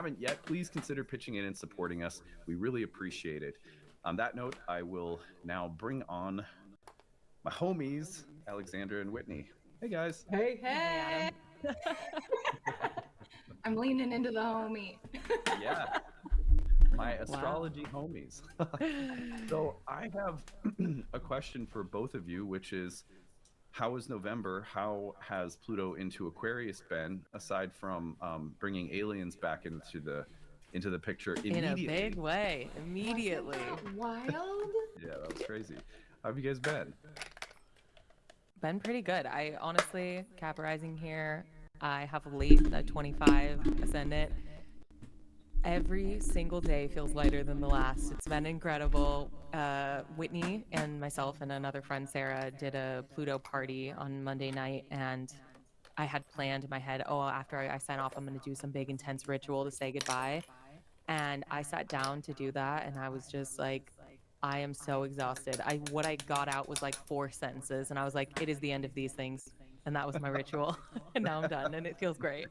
haven't yet, please consider pitching in and supporting us. We really appreciate it. On that note, I will now bring on my homies, Alexandra and Whitney. Hey, guys. Hey, Hey, hey. Adam. I'm leaning into the homie. Yeah, my Wow. astrology homies. So I have a question for both of you, which is, how is November? How has Pluto into Aquarius been, aside from bringing aliens back into the picture In a big immediately? way, Wasn't immediately. that wild? Yeah, that was crazy. How have you guys been? Been pretty good. I honestly, Cap Rising here, I have late the 25 ascendant. Every single day feels lighter than the last. It's been incredible. Whitney and myself and another friend, Sarah, did a Pluto party on Monday night, and I had planned in my head, oh, after I sign off, I'm going to do some big intense ritual to say goodbye. And I sat down to do that, and I was just like, I am so exhausted. What I got out was like 4 sentences, and I was like, it is the end of these things. And that was my ritual. And now I'm done, and it feels great.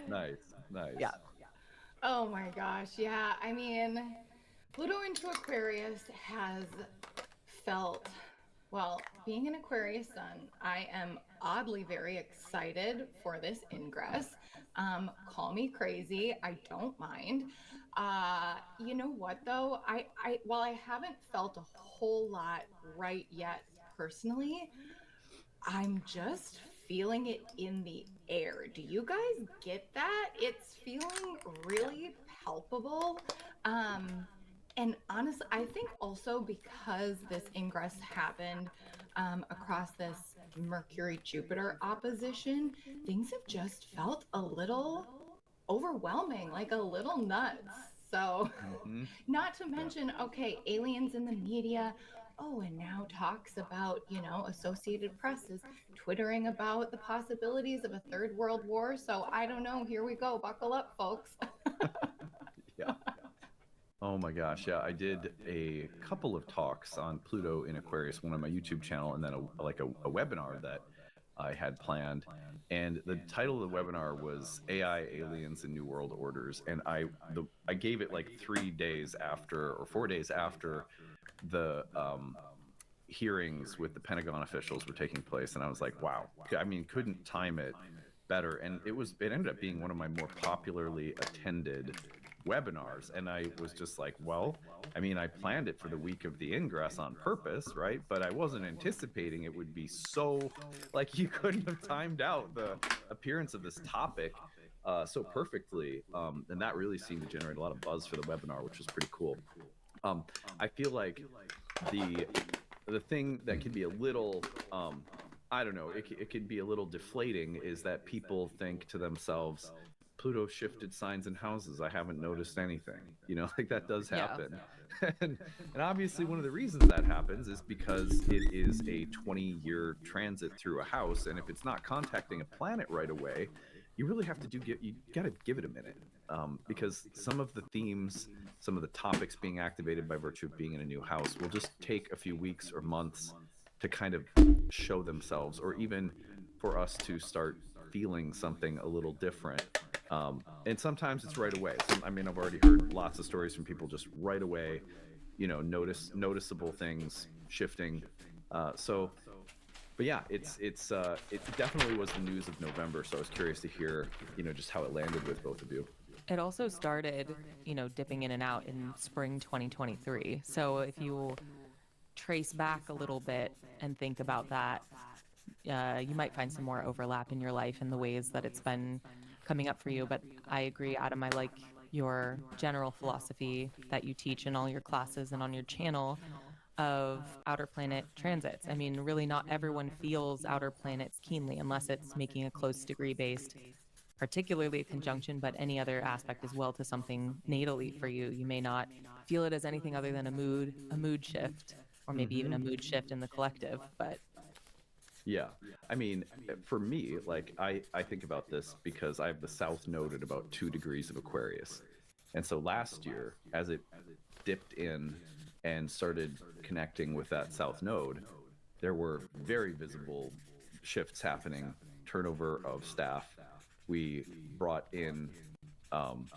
Nice, Yeah. nice. Oh my gosh. Yeah. I mean, Pluto into Aquarius has felt, well, being an Aquarius sun, I am oddly very excited for this ingress. Call me crazy. I don't mind. You know what though? While I haven't felt a whole lot right yet personally, I'm just feeling it in the air. Do you guys get that? It's feeling really palpable. Um, and honestly, I think also because this ingress happened across this Mercury Jupiter opposition, things have just felt a little overwhelming, like a little nuts. So, Hmm. not to Yeah. mention, okay, aliens in the media. Oh, and now talks about, Associated Press is twittering about the possibilities of a third world war. So I don't know. Here we go. Buckle up, folks. Yeah. Oh my gosh, yeah, I did a couple of talks on Pluto in Aquarius, one on my YouTube channel, and then a webinar that I had planned. And the title of the webinar was AI, Aliens, and New World Orders. And I gave it like 3 days after, or 4 days after the hearings with the Pentagon officials were taking place, and I was like, wow. I mean, couldn't time it better. And it ended up being one of my more popularly attended webinars. And I was just like, well, I mean, I planned it for the week of the ingress on purpose, right? But I wasn't anticipating it would be so, like, you couldn't have timed out the appearance of this topic so perfectly. And that really seemed to generate a lot of buzz for the webinar, which was pretty cool. I feel like the the thing that can be a little I don't know, it can be a little deflating, is that people think to themselves, Pluto shifted signs and houses, I haven't noticed anything, like that does Yeah. happen. And obviously one of the reasons that happens is because it is a 20-year transit through a house, and if it's not contacting a planet right away, you really have to you got to give it a minute, because some of the themes, some of the topics being activated by virtue of being in a new house will just take a few weeks or months to kind of show themselves, or even for us to start feeling something a little different. And sometimes it's right away. I mean, I've already heard lots of stories from people just right away, noticeable things shifting. So, but yeah, it definitely was the news of November. So I was curious to hear, just how it landed with both of you. It also started, dipping in and out in spring 2023. So if you trace back a little bit and think about that, you might find some more overlap in your life in the ways that it's been coming up for you. But I agree, Adam. I like your general philosophy that you teach in all your classes and on your channel of outer planet transits. I mean, really, not everyone feels outer planets keenly unless it's making a close degree based, particularly a conjunction, but any other aspect as well to something natally for you. You may not feel it as anything other than a mood shift, or maybe even Hmm. a mood shift in the collective. But Yeah. I mean, for me, like I think about this because I have the south node at about 2 degrees of Aquarius. And so last year, as it dipped in and started connecting with that south node, there were very visible shifts happening, turnover of staff. We brought in um,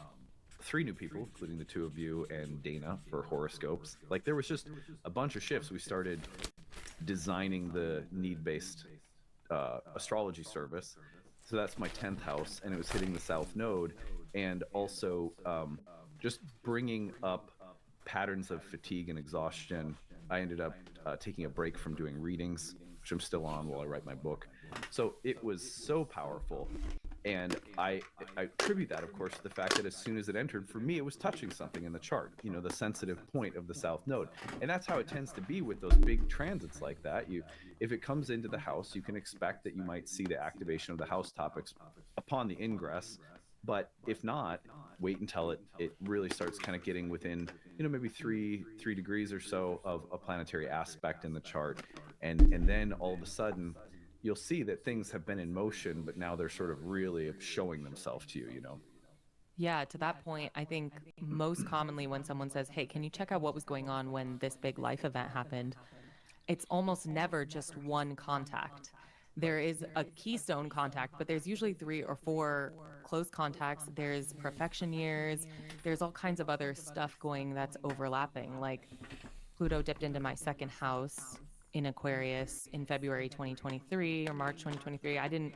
3 new people, including the 2 of you and Dana for horoscopes. Like there was just a bunch of shifts. We started designing the need-based astrology service. So that's my 10th house, and it was hitting the south node, and also just bringing up patterns of fatigue and exhaustion. I ended up taking a break from doing readings, which I'm still on while I write my book. So it was so powerful. And I attribute that, of course, to the fact that as soon as it entered, for me, it was touching something in the chart, you know, the sensitive point of the south node. And that's how it tends to be with those big transits like that. If it comes into the house, you can expect that you might see the activation of the house topics upon the ingress. But if not, wait until it really starts kind of getting within, you know, maybe three degrees or so of a planetary aspect in the chart. And then all of a sudden, you'll see that things have been in motion, but now they're sort of really showing themselves to you, you know? Yeah, to that point, I think most commonly when someone says, hey, can you check out what was going on when this big life event happened? It's almost never just one contact. There is a keystone contact, but there's usually 3 or 4 close contacts. There's perfection years. There's all kinds of other stuff going that's overlapping. Like Pluto dipped into my 2nd house in Aquarius in February 2023 or March 2023. I didn't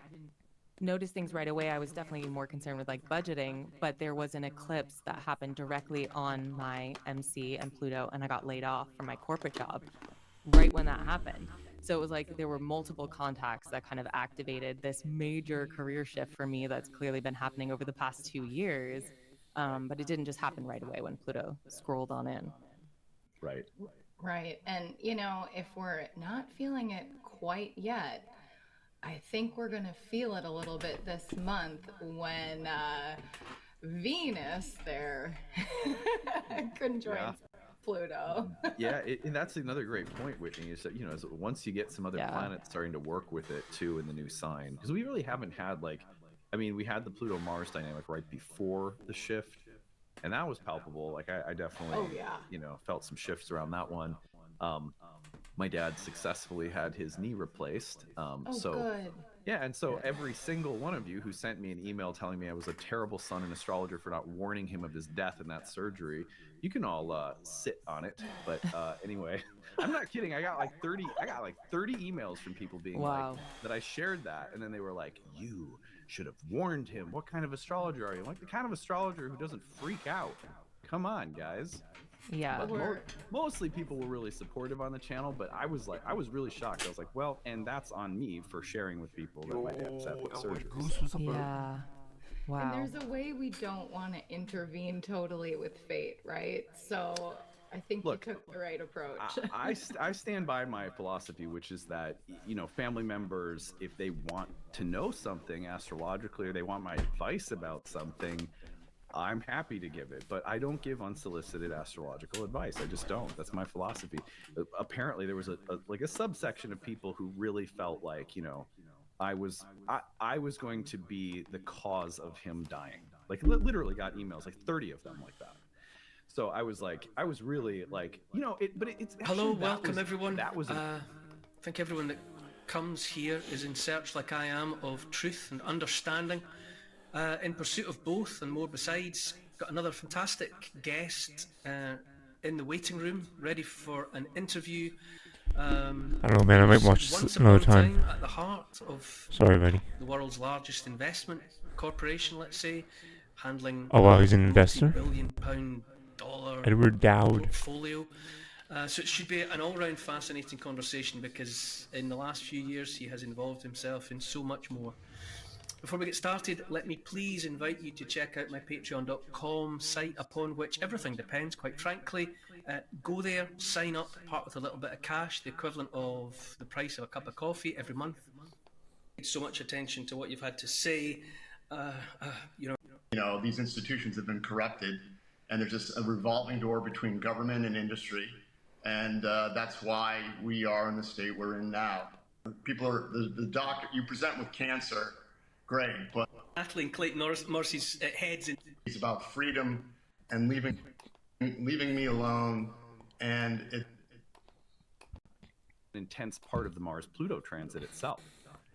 notice things right away. I was definitely more concerned with like budgeting, but there was an eclipse that happened directly on my MC and Pluto, and I got laid off from my corporate job right when that happened. So it was like there were multiple contacts that kind of activated this major career shift for me that's clearly been happening over the past 2 years. But it didn't just happen right away when Pluto scrolled on in. Right. Right. And, you know, if we're not feeling it quite yet, I think we're going to feel it a little bit this month when Venus there conjoins Pluto. Yeah, and that's another great point, Whitney, is that, you know, once you get some other planets starting to work with it too in the new sign, because we really haven't had like, I mean, we had the Pluto-Mars dynamic right before the shift, and that was palpable. Like I definitely, you know, felt some shifts around that one. My dad successfully had his knee replaced. Good. Yeah, and so every single one of you who sent me an email telling me I was a terrible son and astrologer for not warning him of his death in that surgery, you can all sit on it. But anyway, I'm not kidding. I got like 30 emails from people being like that I shared that, and then they were like, "You should have warned him. What kind of astrologer are you?" I'm like, the kind of astrologer who doesn't freak out. Come on, guys. Yeah. But mostly people were really supportive on the channel, but I was really shocked. I was like, well, and that's on me for sharing with people that my dad's had with surgery. Yeah. Wow. And there's a way we don't want to intervene totally with fate, right? So I think you took the right approach. I stand by my philosophy, which is that, you know, family members, if they want to know something astrologically or they want my advice about something, I'm happy to give it, but I don't give unsolicited astrological advice. I just don't. That's my philosophy. Apparently, there was a subsection of people who really felt like, you know, I was going to be the cause of him dying. Like literally got emails, like 30 of them like that. So I was really like, you know, it's hello, welcome everyone. I think everyone that comes here is in search, like I am, of truth and understanding. In pursuit of both and more besides. Got another fantastic guest in the waiting room, ready for an interview. I don't know, man. I might watch this another time. At the heart of buddy. The world's largest investment corporation, let's say, handling oh wow, he's an investor. $1 billion Edward Dowd portfolio. So it should be an all-round fascinating conversation because in the last few years he has involved himself in so much more. Before we get started, let me please invite you to check out my patreon.com site, upon which everything depends, quite frankly. Go there, sign up, part with a little bit of cash, the equivalent of the price of a cup of coffee every month. So much attention to what you've had to say. You know, these institutions have been corrupted, and there's just a revolving door between government and industry, and that's why we are in the state we're in now. People are, the doctor, you present with cancer, great, but Natalie and Clayton Morris's heads in. It's about freedom and leaving me alone, and it an intense part of the Mars-Pluto transit itself.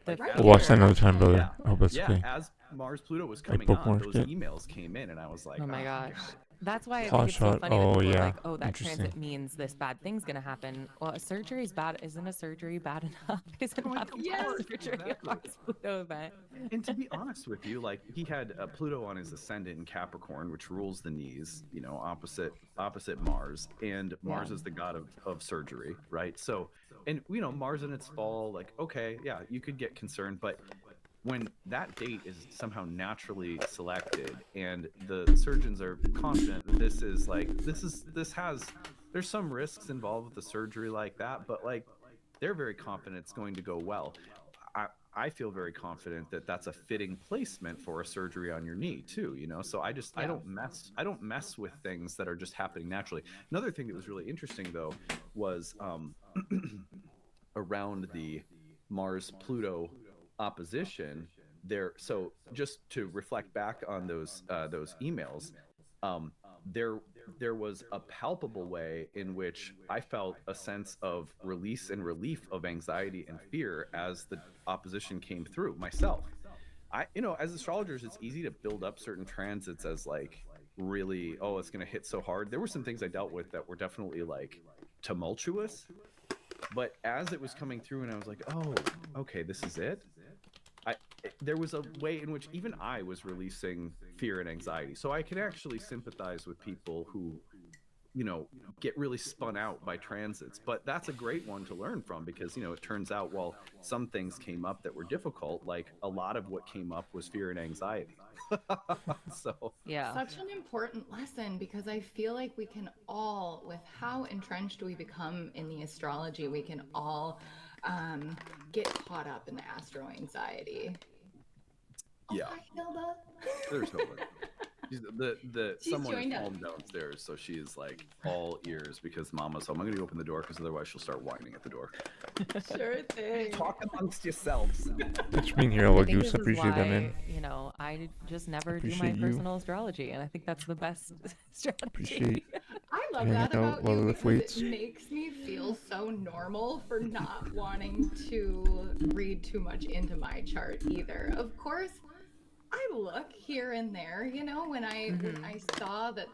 Like, Right. as We'll watch that another Mars- time, brother. Yeah, I hope that's yeah. okay. As Mars Pluto was coming bookmarked on, those it. emails came in, and I was like, Oh my gosh. God. That's why I Hot think it's so shot. funny that Oh, people are yeah. like, oh, that Interesting. transit means this bad thing's going to happen. Well, a surgery is bad. Isn't a surgery bad enough? Isn't having Yes. a surgery a Exactly. Mars Pluto event? And to be honest with you, like, he had Pluto on his ascendant in Capricorn, which rules the knees, you know, opposite Mars, and Mars is the god of surgery, right? So, and you know, Mars in its fall, like, okay, yeah, you could get concerned, but when that date is somehow naturally selected and the surgeons are confident that there's some risks involved with the surgery like that, but like, they're very confident it's going to go well. I feel very confident that that's a fitting placement for a surgery on your knee too, you know. So I don't mess with things that are just happening naturally. Another thing that was really interesting though was around the Mars Pluto opposition there. So just to reflect back on those emails, um, there was a palpable way in which I felt a sense of release and relief of anxiety and fear as the opposition came through myself. You know, as astrologers, it's easy to build up certain transits as like really, oh, it's going to hit so hard. There were some things I dealt with that were definitely like tumultuous, but as it was coming through and I was like, oh, okay, this is it. There was a way in which even I was releasing fear and anxiety. So I can actually sympathize with people who, you know, get really spun out by transits. But that's a great one to learn from because, you know, it turns out while some things came up that were difficult, like a lot of what came up was fear and anxiety. So Yeah. Such an important lesson because I feel like we can all, with how entrenched we become in the astrology, we can all get caught up in the astro anxiety. yeah, Oh, hi, Hilda. there's Hilda. She's Someone is joined us. home downstairs, so she is like all ears because Mama's home. I'm gonna go open the door because otherwise she'll start whining at the door. Sure thing. Talk amongst yourselves. Thanks for being here, I all think you. this is Appreciate that, why, man. you know, I just never do my Appreciate you. personal astrology, and I think that's the best strategy. Appreciate I love hanging that out about while you we lift because weights. it makes me feel so normal for not wanting to read too much into my chart either. Of course, I look here and there, you know, when I saw that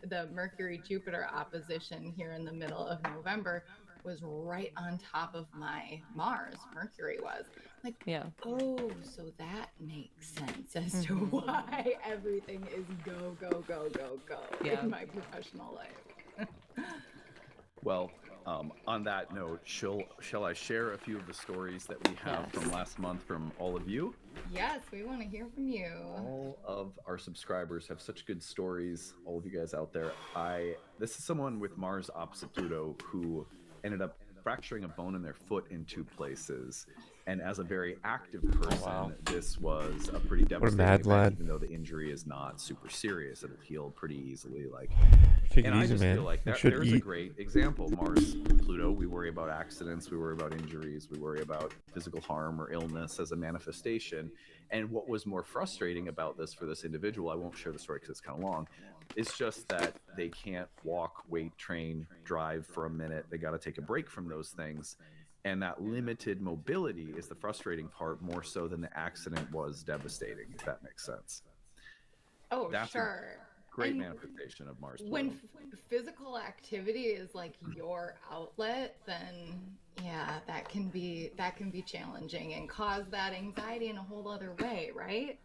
the Mercury Jupiter opposition here in the middle of November was right on top of my Mars. Mercury was like, Yeah. oh, so that makes sense as to why everything is go go go go go Yeah. in my professional life. Well, on that note, shall I share a few of the stories that we have Yes. from last month from all of you? Yes, we want to hear from you. All of our subscribers have such good stories. All of you guys out there. This is someone with Mars opposite Pluto who ended up fracturing a bone in their foot in 2 places. And as a very active person, this was a pretty devastating mad event, lad. even though the injury is not super serious. It'll heal pretty easily. Like, Take it and I easy, just man. feel like You should there's a eat. great example. Mars, Pluto, we worry about accidents, we worry about injuries, we worry about physical harm or illness as a manifestation. And what was more frustrating about this for this individual, I won't share the story because it's kind of long, it's just that they can't walk, weight train, drive for a minute. They got to take a break from those things. And that limited mobility is the frustrating part more so than the accident was devastating, if that makes sense. Oh, That's sure. Great And manifestation of Mars. when Pluto. physical activity is like your outlet, then yeah, that can be challenging and cause that anxiety in a whole other way, right?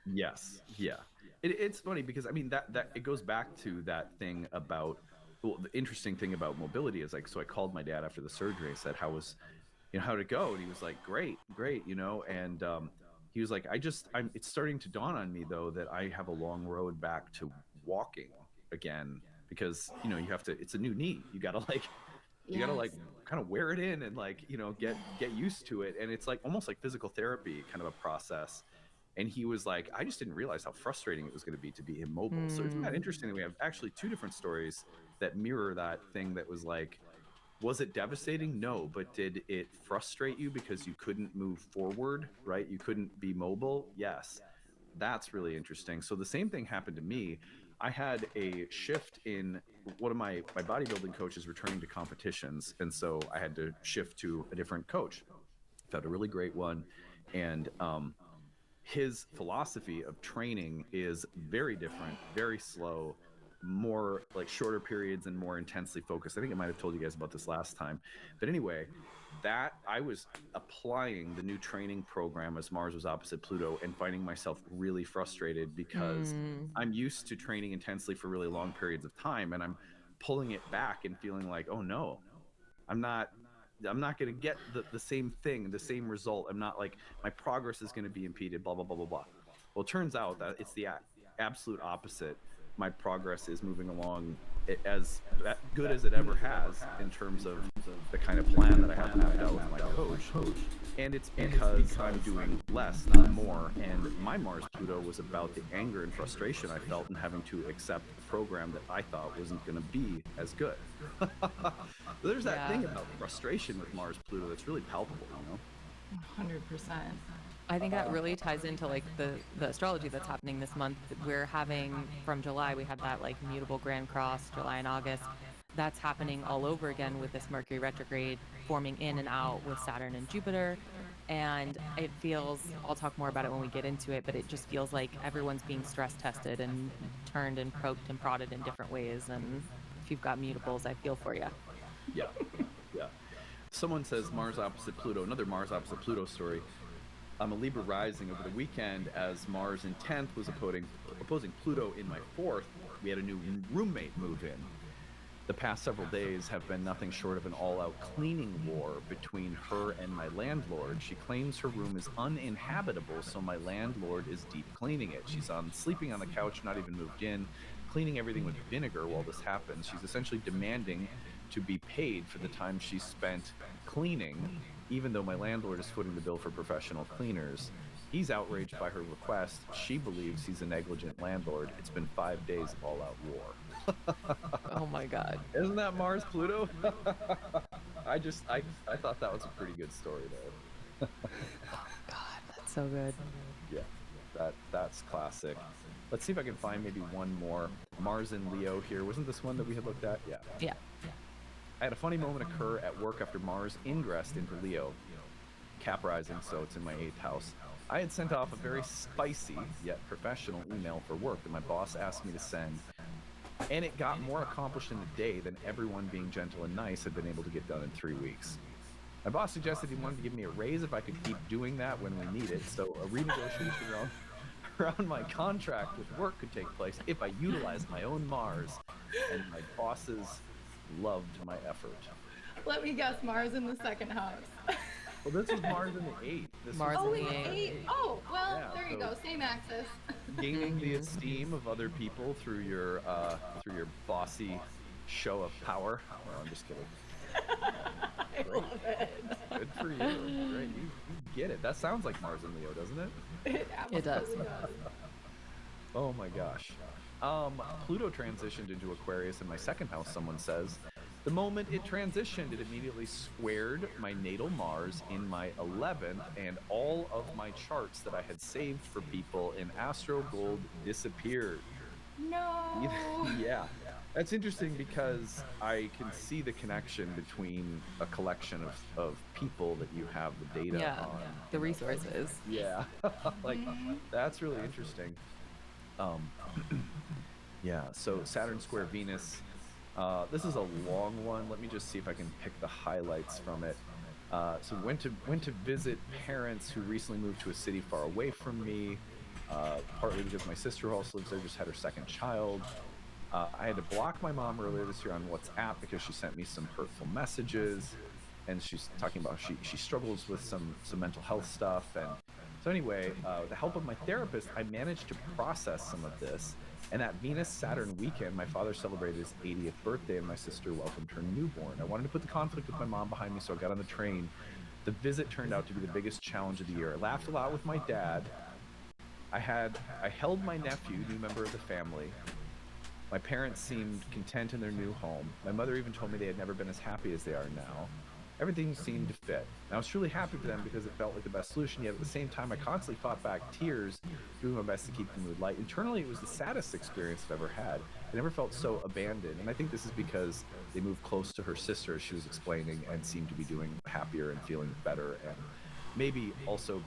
Yes. Yeah. It's funny because I mean that it goes back to that thing about, well, the interesting thing about mobility is like, so I called my dad after the surgery. I said, how'd it go? And he was like, great, you know, and he was like, it's starting to dawn on me though that I have a long road back to walking again because, you know, it's a new knee. You gotta like kind of wear it in and like, you know, get used to it. And it's like almost like physical therapy kind of a process. And he was like, I just didn't realize how frustrating it was going to be immobile. So isn't that interesting that we have actually 2 different stories that mirror that thing that was like, was it devastating? No, but did it frustrate you because you couldn't move forward, right? You couldn't be mobile? Yes. That's really interesting. So the same thing happened to me. I had a shift in one of my bodybuilding coaches returning to competitions. And so I had to shift to a different coach. Found a really great one. And his philosophy of training is very different, very slow, more like shorter periods and more intensely focused. I think I might have told you guys about this last time. But anyway, that I was applying the new training program as Mars was opposite Pluto and finding myself really frustrated because I'm used to training intensely for really long periods of time, and I'm pulling it back and feeling like, oh no, I'm not going to get the same thing, the same result. I'm not like, my progress is going to be impeded, blah, blah, blah, blah, blah. Well, it turns out that it's the absolute opposite. My progress is moving along as good as it ever has in terms of the kind of plan that I have mapped out with my coach. And it's because I'm doing less, not more. And my Mars Pluto was about the anger and frustration I felt in having to accept a program that I thought wasn't going to be as good. There's that thing about frustration with Mars Pluto that's really palpable, you know? 100%. I think that really ties into like the astrology that's happening this month. We're having, from July, we had that like mutable grand cross, July and August. That's happening all over again with this Mercury retrograde forming in and out with Saturn and Jupiter. And it feels, I'll talk more about it when we get into it, but it just feels like everyone's being stress tested and turned and poked and prodded in different ways. And if you've got mutables, I feel for you. Yeah. Someone says Mars opposite Pluto, another Mars opposite Pluto story. I'm a Libra rising. Over the weekend, as Mars in 10th was opposing Pluto in my 4th, we had a new roommate move in. The past several days have been nothing short of an all-out cleaning war between her and my landlord. She claims her room is uninhabitable, so my landlord is deep cleaning it. She's sleeping on the couch, not even moved in, cleaning everything with vinegar while this happens. She's essentially demanding to be paid for the time she spent cleaning, even though my landlord is footing the bill for professional cleaners. He's outraged by her request. She believes he's a negligent landlord. It's been 5 days of all-out war. Oh my God. Isn't that Mars Pluto? I thought that was a pretty good story though. Oh God, that's so good. Yeah, that's classic. Let's see if I can find maybe one more. Mars in Leo here. Wasn't this one that we had looked at? Yeah. I had a funny moment occur at work after Mars ingressed into Leo. Cap rising, so it's in my 8th house. I had sent off a very spicy yet professional email for work that my boss asked me to send, and it got more accomplished in a day than everyone being gentle and nice had been able to get done in 3 weeks. My boss suggested he wanted to give me a raise if I could keep doing that when we need it, so a renegotiation around my contract with work could take place if I utilized my own Mars, and my bosses loved my effort. Let me guess, Mars in the 2nd house. Well, this is Mars in the 8th. Mars Oh, in in the the 8th. 8th. Oh, well, Yeah, there you go. Same axis. Gaining the esteem of other people through your bossy show of power. No, I'm just kidding. I love it. Good for you. Great. You get it. That sounds like Mars in Leo, doesn't it? It does. absolutely does. Oh my gosh. Pluto transitioned into Aquarius in my 2nd house, someone says. The moment it transitioned, it immediately squared my natal Mars in my 11th, and all of my charts that I had saved for people in Astro Gold disappeared. No. Yeah. That's interesting because I can see the connection between a collection of people that you have the data on. The resources. Yeah. Like, that's really interesting. Yeah, so Saturn square Venus. This is a long one. Let me just see if I can pick the highlights from it. So went to visit parents who recently moved to a city far away from me, partly because my sister also lives there, just had her 2nd child. I had to block my mom earlier this year on WhatsApp because she sent me some hurtful messages, and she's talking about she struggles with some mental health stuff. And so anyway, with the help of my therapist, I managed to process some of this. And that Venus-Saturn weekend, my father celebrated his 80th birthday, and my sister welcomed her newborn. I wanted to put the conflict with my mom behind me, so I got on the train. The visit turned out to be the biggest challenge of the year. I laughed a lot with my dad. I held my nephew, new member of the family. My parents seemed content in their new home. My mother even told me they had never been as happy as they are now. Everything seemed to fit. And I was truly happy for them because it felt like the best solution, yet at the same time I constantly fought back tears, doing my best to keep the mood light. Internally, it was the saddest experience I've ever had. I never felt so abandoned, and I think this is because they moved close to her sister, as she was explaining, and seemed to be doing happier and feeling better, and maybe also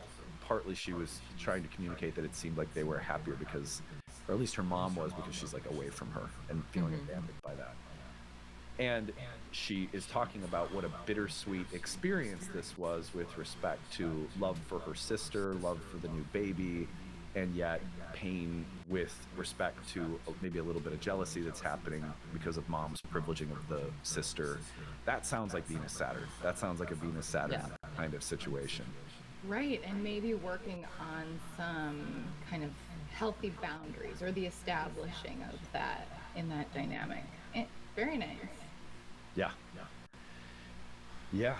partly she was trying to communicate that it seemed like they were happier because, or at least her mom was, because she's like away from her and feeling abandoned by that. And she is talking about what a bittersweet experience this was with respect to love for her sister, love for the new baby, and yet pain with respect to maybe a little bit of jealousy that's happening because of mom's privileging of the sister. That sounds like Venus Saturn. That sounds like a Venus Saturn kind of situation. Right, and maybe working on some kind of healthy boundaries or the establishing of that in that dynamic. Very nice. Yeah. Yeah.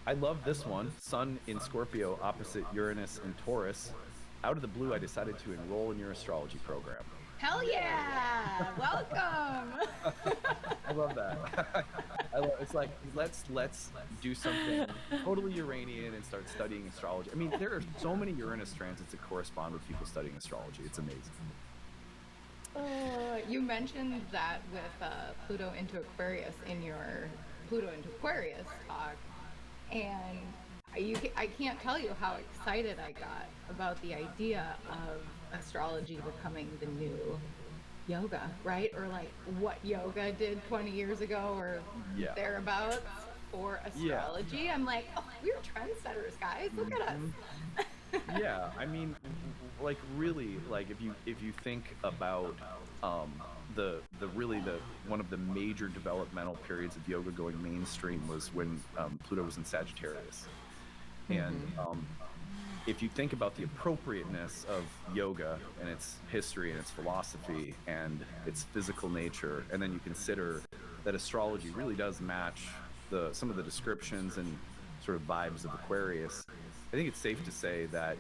I love this one. Sun in Scorpio opposite Uranus and Taurus. Out of the blue, I decided to enroll in your astrology program. Hell yeah! Welcome. I love that. It's like let's do something totally Uranian and start studying astrology. I mean, there are so many Uranus transits that correspond with people studying astrology. It's amazing. You mentioned that with Pluto into Aquarius in your Pluto into Aquarius talk, and I can't tell you how excited I got about the idea of astrology becoming the new yoga, right? Or like what yoga did 20 years ago or thereabouts for astrology. I'm like, oh, we're trendsetters, guys. Look at us. Yeah, I mean, like really, like if you think about the one of the major developmental periods of yoga going mainstream was when Pluto was in Sagittarius, and if you think about the appropriateness of yoga and its history and its philosophy and its physical nature, and then you consider that astrology really does match some of the descriptions and sort of vibes of Aquarius, I think it's safe to say that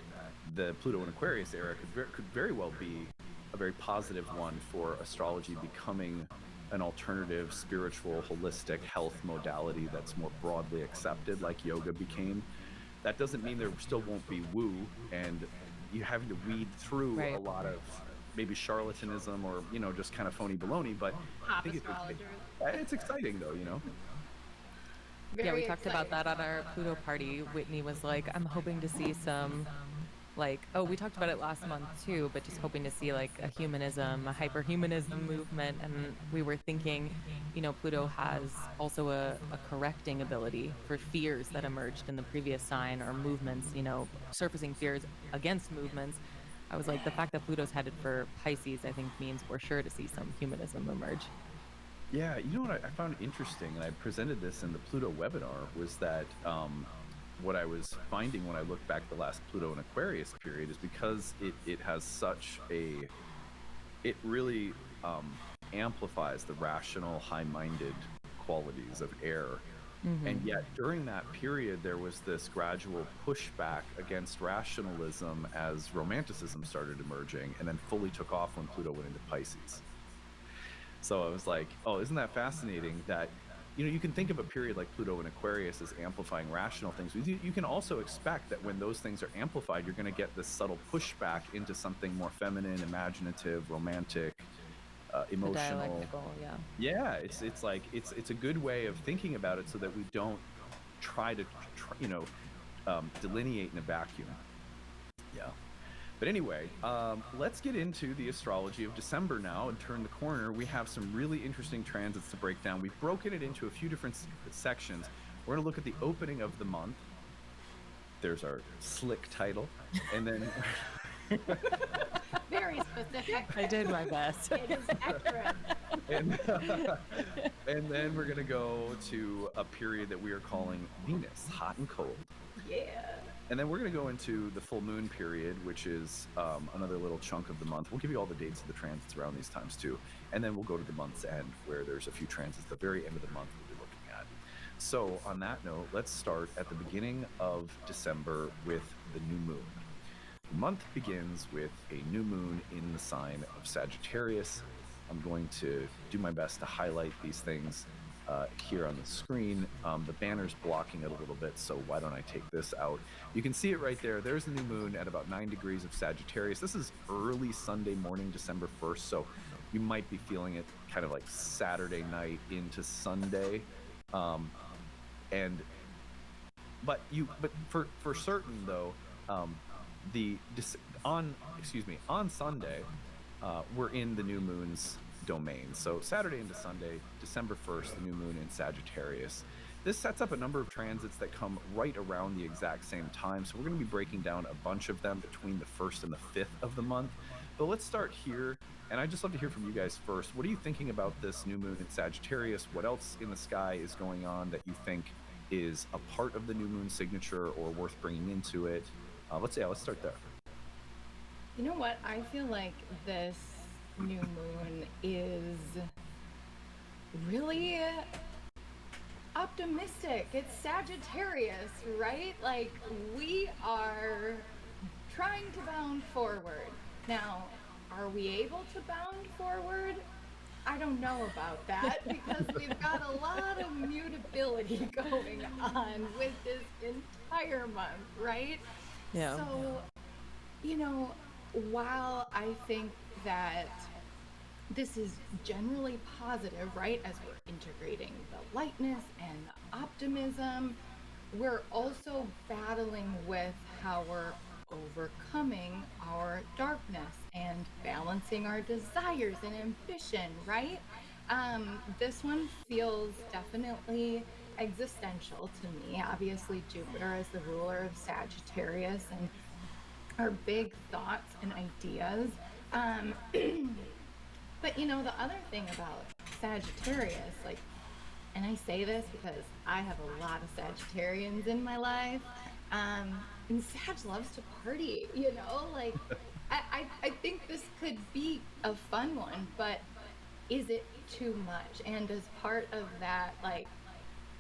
the Pluto and Aquarius era could very well be a very positive one for astrology becoming an alternative, spiritual, holistic health modality that's more broadly accepted, like yoga became. That doesn't mean there still won't be woo, and you having to weed through a lot of maybe charlatanism or just kind of phony baloney. But I think it's exciting though, Yeah, we talked about that on our Pluto party. Whitney was like, I'm hoping to see some, we talked about it last month too, but just hoping to see like a humanism, a hyperhumanism movement. And we were thinking, Pluto has also a correcting ability for fears that emerged in the previous sign or movements, surfacing fears against movements. I was like, the fact that Pluto's headed for Pisces, I think means we're sure to see some humanism emerge. Yeah, you know what I found interesting, and I presented this in the Pluto webinar, was that what I was finding when I looked back the last Pluto and Aquarius period is because it has such it really amplifies the rational, high-minded qualities of air. And yet during that period, there was this gradual pushback against rationalism as romanticism started emerging and then fully took off when Pluto went into Pisces. So I was like, oh, isn't that fascinating that, you can think of a period like Pluto and Aquarius as amplifying rational things. You can also expect that when those things are amplified, you're going to get this subtle pushback into something more feminine, imaginative, romantic, emotional. Yeah, it's like it's a good way of thinking about it so that we don't try to delineate in a vacuum. Yeah. But anyway, let's get into the astrology of December now and turn the corner. We have some really interesting transits to break down. We've broken it into a few different sections. We're going to look at the opening of the month. There's our slick title. And then... Very specific. I did my best. It is accurate. And then we're going to go to a period that we are calling Venus, hot and cold. Yeah. And then we're going to go into the full moon period, which is another little chunk of the month. We'll give you all the dates of the transits around these times too. And then we'll go to the month's end, where there's a few transits at the very end of the month we'll be looking at. So on that note, let's start at the beginning of December with the new moon. The month begins with a new moon in the sign of Sagittarius. I'm going to do my best to highlight these things here on the screen. The banner's blocking it a little bit, so why don't I take this out? You can see it right there. There's the new moon at about 9 degrees of Sagittarius. This is early Sunday morning, December 1st, so you might be feeling it kind of like Saturday night into Sunday. But for certain though, on Sunday, we're in the new moon's domain. So Saturday into Sunday, December 1st, the new moon in Sagittarius. This sets up a number of transits that come right around the exact same time. So we're going to be breaking down a bunch of them between the 1st and the 5th of the month. But let's start here. And I'd just love to hear from you guys first. What are you thinking about this new moon in Sagittarius? What else in the sky is going on that you think is a part of the new moon signature or worth bringing into it? Let's start there. You know what? I feel like this new moon is really optimistic. It's Sagittarius, right? Like, we are trying to bound forward. Now, are we able to bound forward? I don't know about that because we've got a lot of mutability going on with this entire month, right? Yeah. So, you know, while I think that this is generally positive, right, as we're integrating the lightness and the optimism, we're also battling with how we're overcoming our darkness and balancing our desires and ambition, right? This one feels definitely existential to me. Obviously, Jupiter is the ruler of Sagittarius and our big thoughts and ideas. Um, but you know, the other thing about Sagittarius, like, and I say this because I have a lot of Sagittarians in my life. And Sag loves to party, you know, like I think this could be a fun one, but is it too much? And as part of that, like,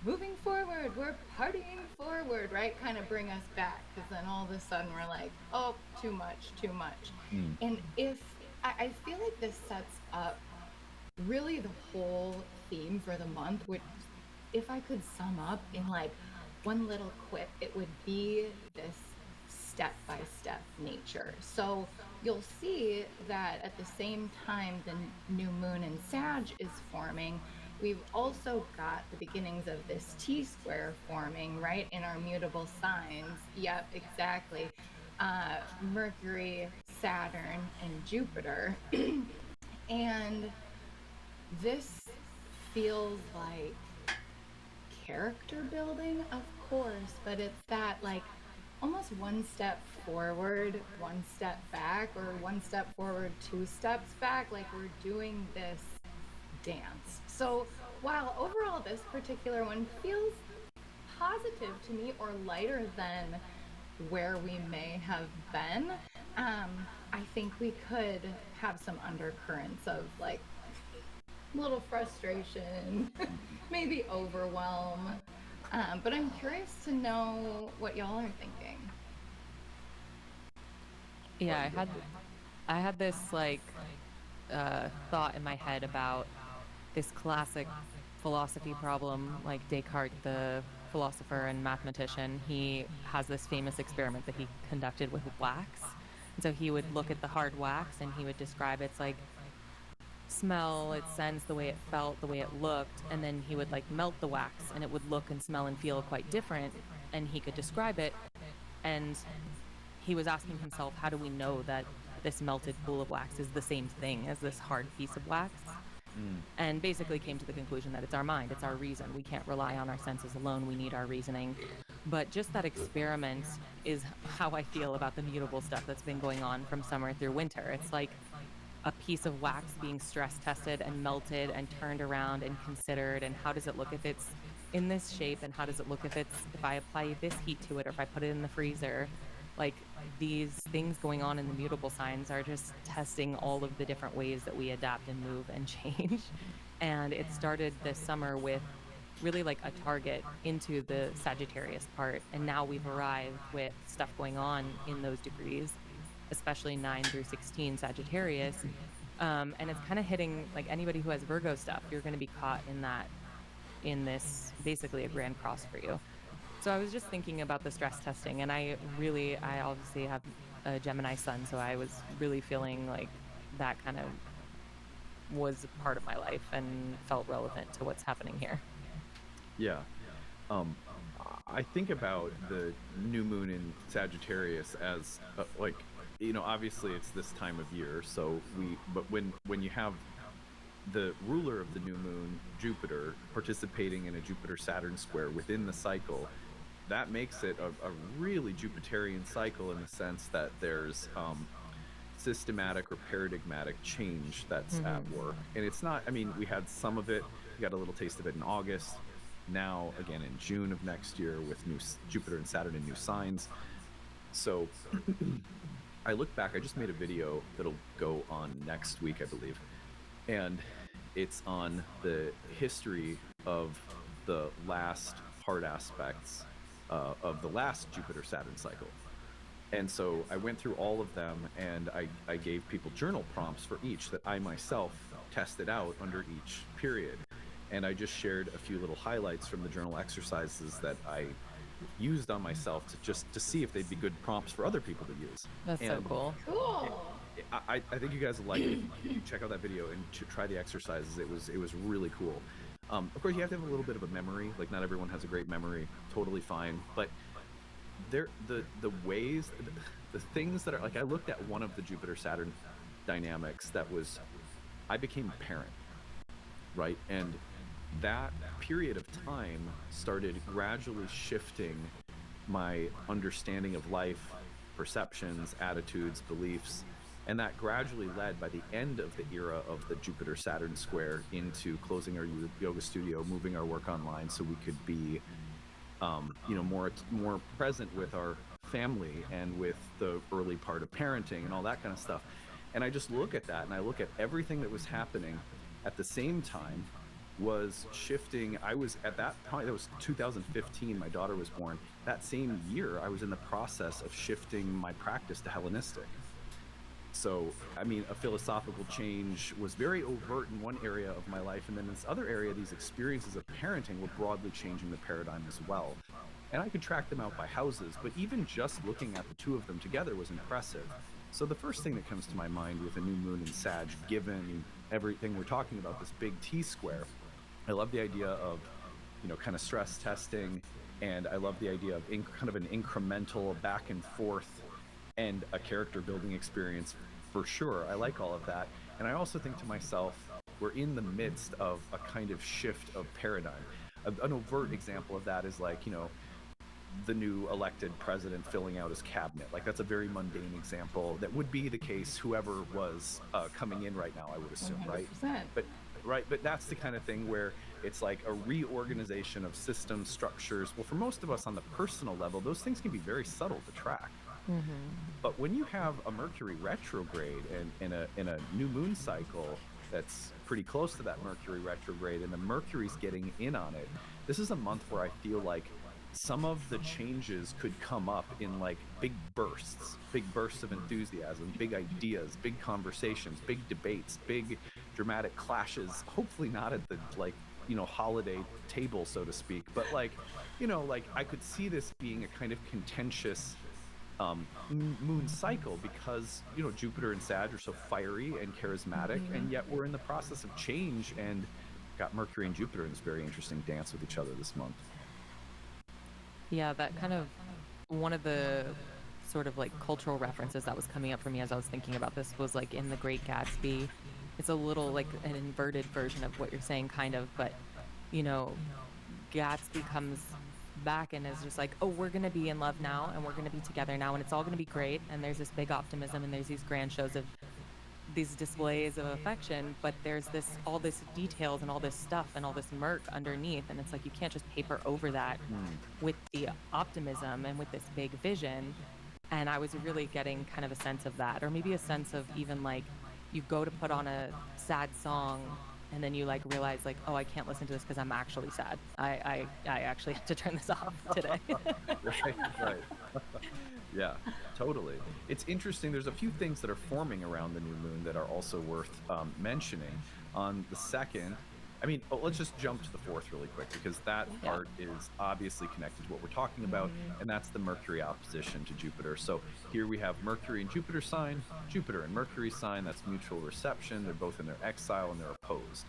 moving forward, we're partying forward, right? Kind of bring us back, because then all of a sudden we're like, oh, too much, too much. And if I feel like this sets up really the whole theme for the month, which, if I could sum up in like one little quip, it would be this step-by-step nature. So you'll see that at the same time the new moon in Sag is forming, we've also got the beginnings of this T-square forming, right, in our mutable signs. Yep, exactly. Mercury, Saturn, and Jupiter. And this feels like character building, of course, but it's that like almost one step forward, one step back, or one step forward, two steps back. Like, we're doing this dance. So while overall this particular one feels positive to me, or lighter than where we may have been, I think we could have some undercurrents of like little frustration, maybe overwhelm. But I'm curious to know what y'all are thinking. Yeah, I had this like thought in my head about this classic philosophy problem. Like Descartes, the philosopher and mathematician, he has this famous experiment that he conducted with wax. And so he would look at the hard wax and he would describe its like smell, its sense, the way it felt, the way it looked, and then he would like melt the wax and it would look and smell and feel quite different, and he could describe it. And he was asking himself, how do we know that this melted pool of wax is the same thing as this hard piece of wax? And basically came to the conclusion that it's our mind, it's our reason. We can't rely on our senses alone, we need our reasoning. But just that experiment is how I feel about the mutable stuff that's been going on from summer through winter. It's like a piece of wax being stress tested and melted and turned around and considered, and how does it look if it's in this shape, and how does it look if I apply this heat to it, or if I put it in the freezer. Like, these things going on in the mutable signs are just testing all of the different ways that we adapt and move and change. And it started this summer with really like a target into the Sagittarius part, and now we've arrived with stuff going on in those degrees, especially 9 through 16 Sagittarius. And it's kind of hitting like anybody who has Virgo stuff. You're going to be caught in this basically a grand cross for you. So I was just thinking about the stress testing, and I obviously have a Gemini sun, so I was really feeling like that kind of was part of my life and felt relevant to what's happening here. Yeah. I think about the new moon in Sagittarius as like, obviously it's this time of year, but when you have the ruler of the new moon, Jupiter, participating in a Jupiter Saturn square within the cycle, that makes it a really Jupiterian cycle in the sense that there's systematic or paradigmatic change that's at work. And it's not, I mean, we had some of it, we got a little taste of it in August, now again in June of next year with new Jupiter and Saturn in new signs. So I look back, I just made a video that'll go on next week, I believe, and it's on the history of the last hard aspects of the last Jupiter Saturn cycle. And so I went through all of them, and I gave people journal prompts for each that I myself tested out under each period. And I just shared a few little highlights from the journal exercises that I used on myself to see if they'd be good prompts for other people to use. That's so cool. Cool. I think you guys will like it if you check out that video and try the exercises. It was really cool. Of course, you have to have a little bit of a memory. Like, not everyone has a great memory. Totally fine. But the ways, the things that are, like, I looked at one of the Jupiter Saturn dynamics that was, I became a parent, right? And that period of time started gradually shifting my understanding of life, perceptions, attitudes, beliefs, and that gradually led, by the end of the era of the Jupiter Saturn square, into closing our yoga studio, moving our work online so we could be more present with our family and with the early part of parenting and all that kind of stuff. And I just look at that, and I look at everything that was happening at the same time was shifting. I was at that point, that was 2015, my daughter was born. That same year, I was in the process of shifting my practice to Hellenistic. So, I mean, a philosophical change was very overt in one area of my life, and then in this other area, these experiences of parenting were broadly changing the paradigm as well. And I could track them out by houses, but even just looking at the two of them together was impressive. So the first thing that comes to my mind with a new moon in Sag, given everything we're talking about, this big T-square, I love the idea of, kind of stress testing, and I love the idea of kind of an incremental back and forth and a character building experience for sure. I like all of that. And I also think to myself, we're in the midst of a kind of shift of paradigm. An overt example of that is like, the new elected president filling out his cabinet. Like, that's a very mundane example that would be the case whoever was coming in right now, I would assume, 100%. Right? But that's the kind of thing where it's like a reorganization of systems, structures. Well, for most of us on the personal level, those things can be very subtle to track. But when you have a Mercury retrograde and in a new moon cycle that's pretty close to that Mercury retrograde, and the Mercury's getting in on it, this is a month where I feel like some of the changes could come up in like big bursts of enthusiasm, big ideas, big conversations, big debates, big dramatic clashes, hopefully not at the holiday table, so to speak, but like I could see this being a kind of contentious moon cycle because Jupiter and Sag are so fiery and charismatic, and yet we're in the process of change, and got Mercury and Jupiter in this very interesting dance with each other this month. Yeah, that kind of, one of the sort of like cultural references that was coming up for me as I was thinking about this was like in The Great Gatsby. It's a little like an inverted version of what you're saying, kind of, but Gatsby comes back and is just like, oh, we're going to be in love now, and we're going to be together now, and it's all going to be great, and there's this big optimism, and there's these grand shows of these displays of affection, but there's all this details and all this stuff and all this murk underneath, and it's like you can't just paper over that with the optimism and with this big vision. And I was really getting kind of a sense of that, or maybe a sense of even like you go to put on a sad song and then you like realize like, oh, I can't listen to this because I'm actually sad. I actually have to turn this off today. Right. Yeah, totally. It's interesting. There's a few things that are forming around the new moon that are also worth mentioning. On the second, let's just jump to the fourth really quick, because that part is obviously connected to what we're talking about, and that's the Mercury opposition to Jupiter. So here we have Mercury and Jupiter sign, Jupiter and Mercury sign. That's mutual reception. They're both in their exile and they're opposed.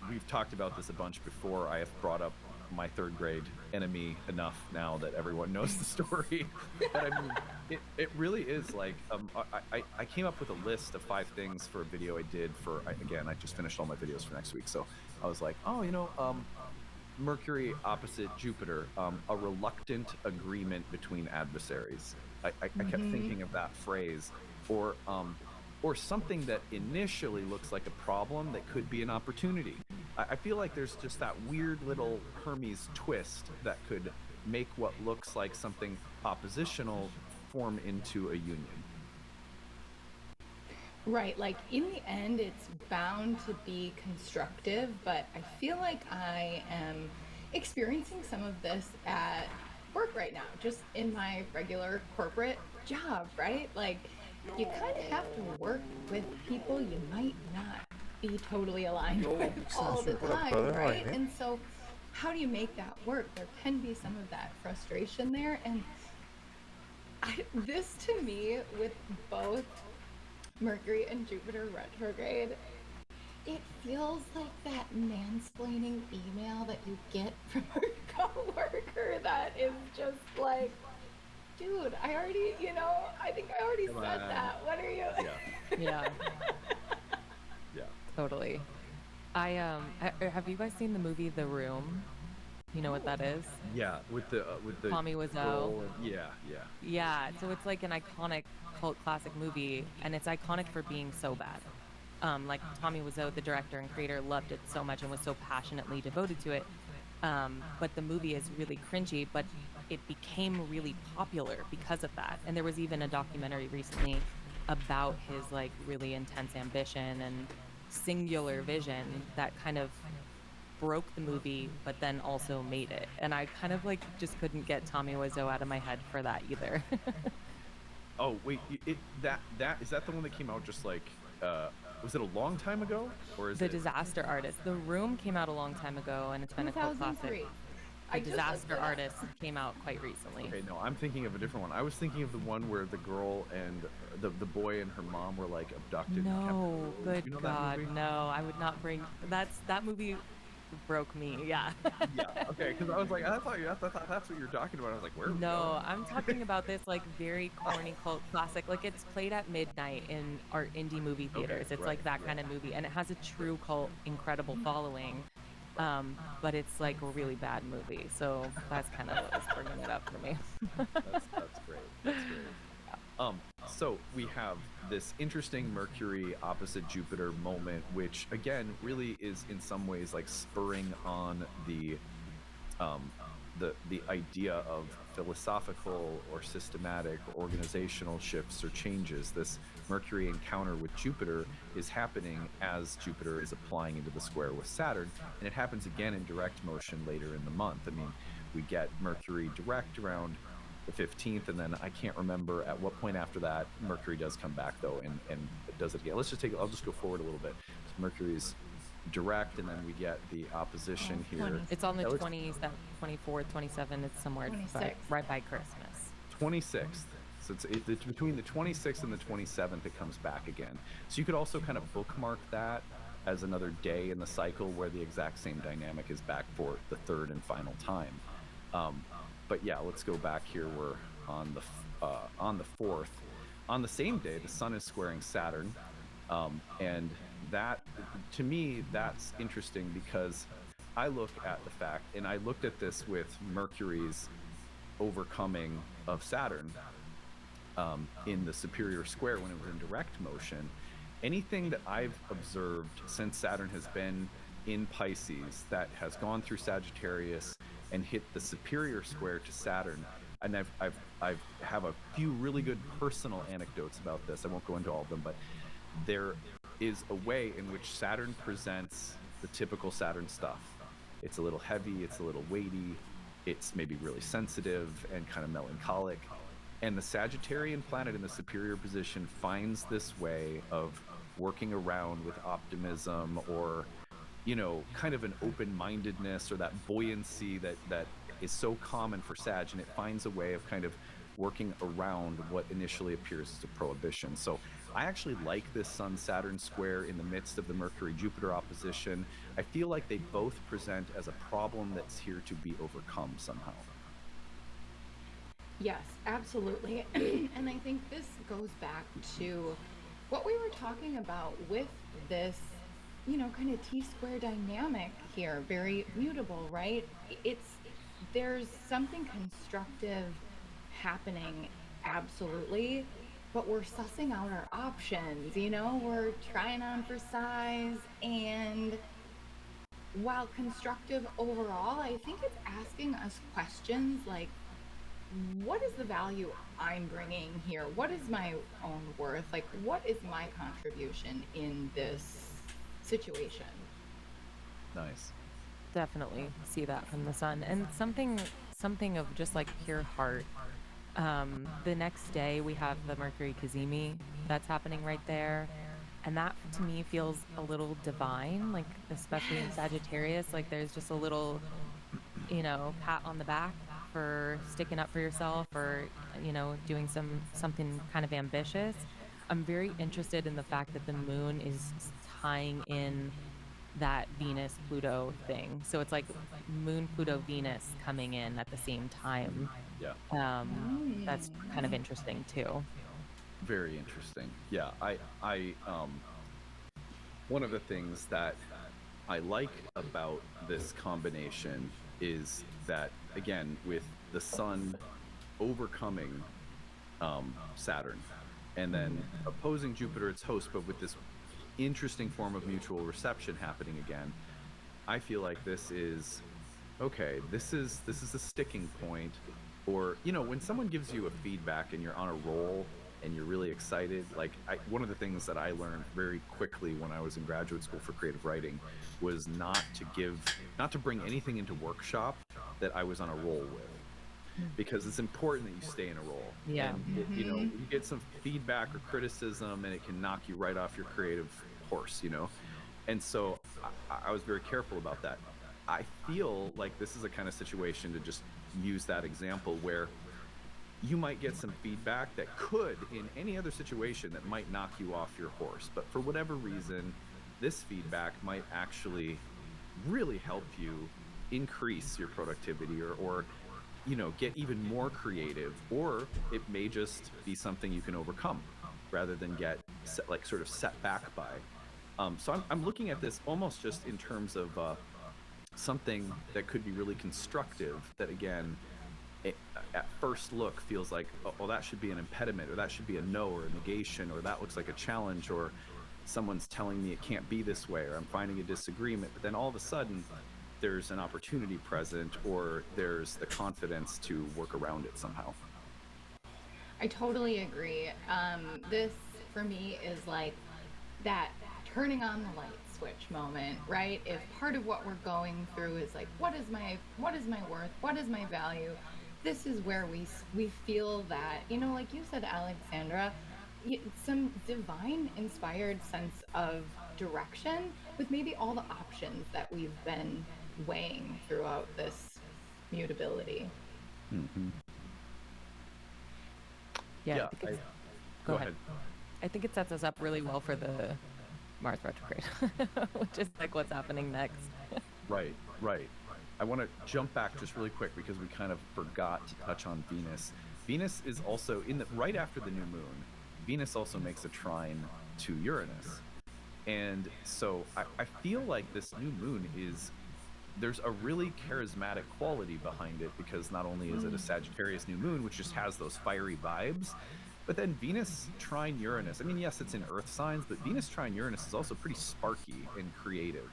We've talked about this a bunch before. I have brought up my third grade enemy enough now that everyone knows the story. But I mean, it really is like, I came up with a list of 5 things for a video I did for, again, I just finished all my videos for next week. So I was like, oh, Mercury opposite Jupiter, a reluctant agreement between adversaries. I kept thinking of that phrase, or something that initially looks like a problem that could be an opportunity. I feel like there's just that weird little Hermes twist that could make what looks like something oppositional form into a union. Right, like in the end, it's bound to be constructive, but I feel like I am experiencing some of this at work right now, just in my regular corporate job, right? Like, you kind of have to work with people you might not be totally aligned with all the time, right? And so, how do you make that work? There can be some of that frustration there, and this to me, with both Mercury and Jupiter retrograde, it feels like that mansplaining email that you get from a coworker that is just like, dude, I already, I think I already said that. What are you? Yeah. Yeah. Totally. Have you guys seen the movie The Room? You know what that is? Yeah, with the Tommy Wiseau. girl and, Yeah, so it's like an iconic cult classic movie, and it's iconic for being so bad. Like Tommy Wiseau, the director and creator, loved it so much and was so passionately devoted to it. But the movie is really cringy, but it became really popular because of that. And there was even a documentary recently about his like really intense ambition and singular vision that kind of broke the movie, but then also made it. And I kind of like just couldn't get Tommy Wiseau out of my head for that either. Oh wait, that is that the one that came out just like was it a long time ago, or is The it Disaster Artist? The Room came out a long time ago, and it's been a cult classic. 2003. The Disaster Artist came out quite recently. Okay, no, I'm thinking of a different one. I was thinking of the one where the girl and the boy and her mom were like abducted. No, and kept. good God, no! I would not bring that movie. Broke me, yeah. Yeah, okay, because I was like, I thought that's what you're talking about. I was like, where? No, I'm talking about this like very corny cult classic. Like it's played at midnight in our indie movie theaters. It's like that kind of movie, and it has a true cult, incredible following. But it's like a really bad movie, so that's kind of what was bringing it up for me. That's great. That's great. So we have this interesting Mercury opposite Jupiter moment, which again really is in some ways like spurring on the idea of philosophical or systematic or organizational shifts or changes. This Mercury encounter with Jupiter is happening as Jupiter is applying into the square with Saturn, and it happens again in direct motion later in the month. I mean, we get Mercury direct around the 15th, and then I can't remember at what point after that Mercury does come back though, and it does it again. I'll just go forward a little bit. So Mercury's direct, and then we get the opposition here. It's on the 20s, that 24th, 27th. It's somewhere right by Christmas. 26th. So it's between the 26th and the 27th it comes back again. So you could also kind of bookmark that as another day in the cycle where the exact same dynamic is back for the third and final time. But yeah, let's go back here. We're on the 4th. On the same day, the Sun is squaring Saturn, and that, to me, that's interesting because I look at the fact, and I looked at this with Mercury's overcoming of Saturn in the superior square when it was in direct motion. Anything that I've observed since Saturn has been in Pisces that has gone through Sagittarius and hit the superior square to Saturn, and I have a few really good personal anecdotes about this. I won't go into all of them, but there is a way in which Saturn presents the typical Saturn stuff. It's a little heavy, it's a little weighty, it's maybe really sensitive and kind of melancholic. And the Sagittarian planet in the superior position finds this way of working around with optimism, or kind of an open-mindedness, or that buoyancy that is so common for Sag, and it finds a way of kind of working around what initially appears as a prohibition. So I actually like this Sun-Saturn square in the midst of the Mercury-Jupiter opposition. I feel like they both present as a problem that's here to be overcome somehow. Yes, absolutely. And I think this goes back to what we were talking about with this, kind of T-square dynamic here, very mutable, right? There's something constructive happening, absolutely, but we're sussing out our options, we're trying on for size. And while constructive overall, I think it's asking us questions like, what is the value I'm bringing here? What is my own worth? Like, what is my contribution in this situation? Nice. Definitely see that from the sun, and something of just like pure heart. The next day we have the Mercury Cazimi that's happening right there, and that to me feels a little divine, like especially in Yes. Sagittarius, like there's just a little, pat on the back for sticking up for yourself, or doing something kind of ambitious. I'm very interested in the fact that the moon is tying in that Venus Pluto thing. So it's like Moon Pluto Venus coming in at the same time. Yeah. That's kind of interesting too. Very interesting. Yeah, one of the things that I like about this combination is that, again, with the sun overcoming Saturn and then opposing Jupiter, its host, but with this interesting form of mutual reception happening again, I feel like this is okay. This is a sticking point, or when someone gives you a feedback and you're on a roll and you're really excited. Like one of the things that I learned very quickly when I was in graduate school for creative writing was not to bring anything into workshop that I was on a roll with, because it's important that you stay in a role. Yeah. And you get some feedback or criticism and it can knock you right off your creative horse. And so I was very careful about that. I feel like this is a kind of situation, to just use that example, where you might get some feedback that could, in any other situation, that might knock you off your horse. But for whatever reason, this feedback might actually really help you increase your productivity, or get even more creative, or it may just be something you can overcome rather than get sort of set back by. So I'm looking at this almost just in terms of something that could be really constructive, that again, at first look feels like, oh, that should be an impediment, or that should be a no, or a negation, or that looks like a challenge, or someone's telling me it can't be this way, or I'm finding a disagreement. But then all of a sudden there's an opportunity present, or there's the confidence to work around it somehow. I totally agree. This for me is like that turning on the light switch moment, right? If part of what we're going through is like, what is my worth? What is my value? This is where we feel that, like you said, Alexandra, some divine inspired sense of direction with maybe all the options that we've been weighing throughout this mutability. Mm-hmm. Yeah. I think go ahead. I think it sets us up really well for the Mars retrograde, which is like what's happening next. Right. I want to jump back just really quick, because we kind of forgot to touch on Venus. Venus is also right after the new moon. Venus also makes a trine to Uranus. And so I feel like this new moon there's a really charismatic quality behind it, because not only is it a Sagittarius new moon, which just has those fiery vibes, but then Venus trine Uranus. I mean, yes, it's in Earth signs, but Venus trine Uranus is also pretty sparky and creative.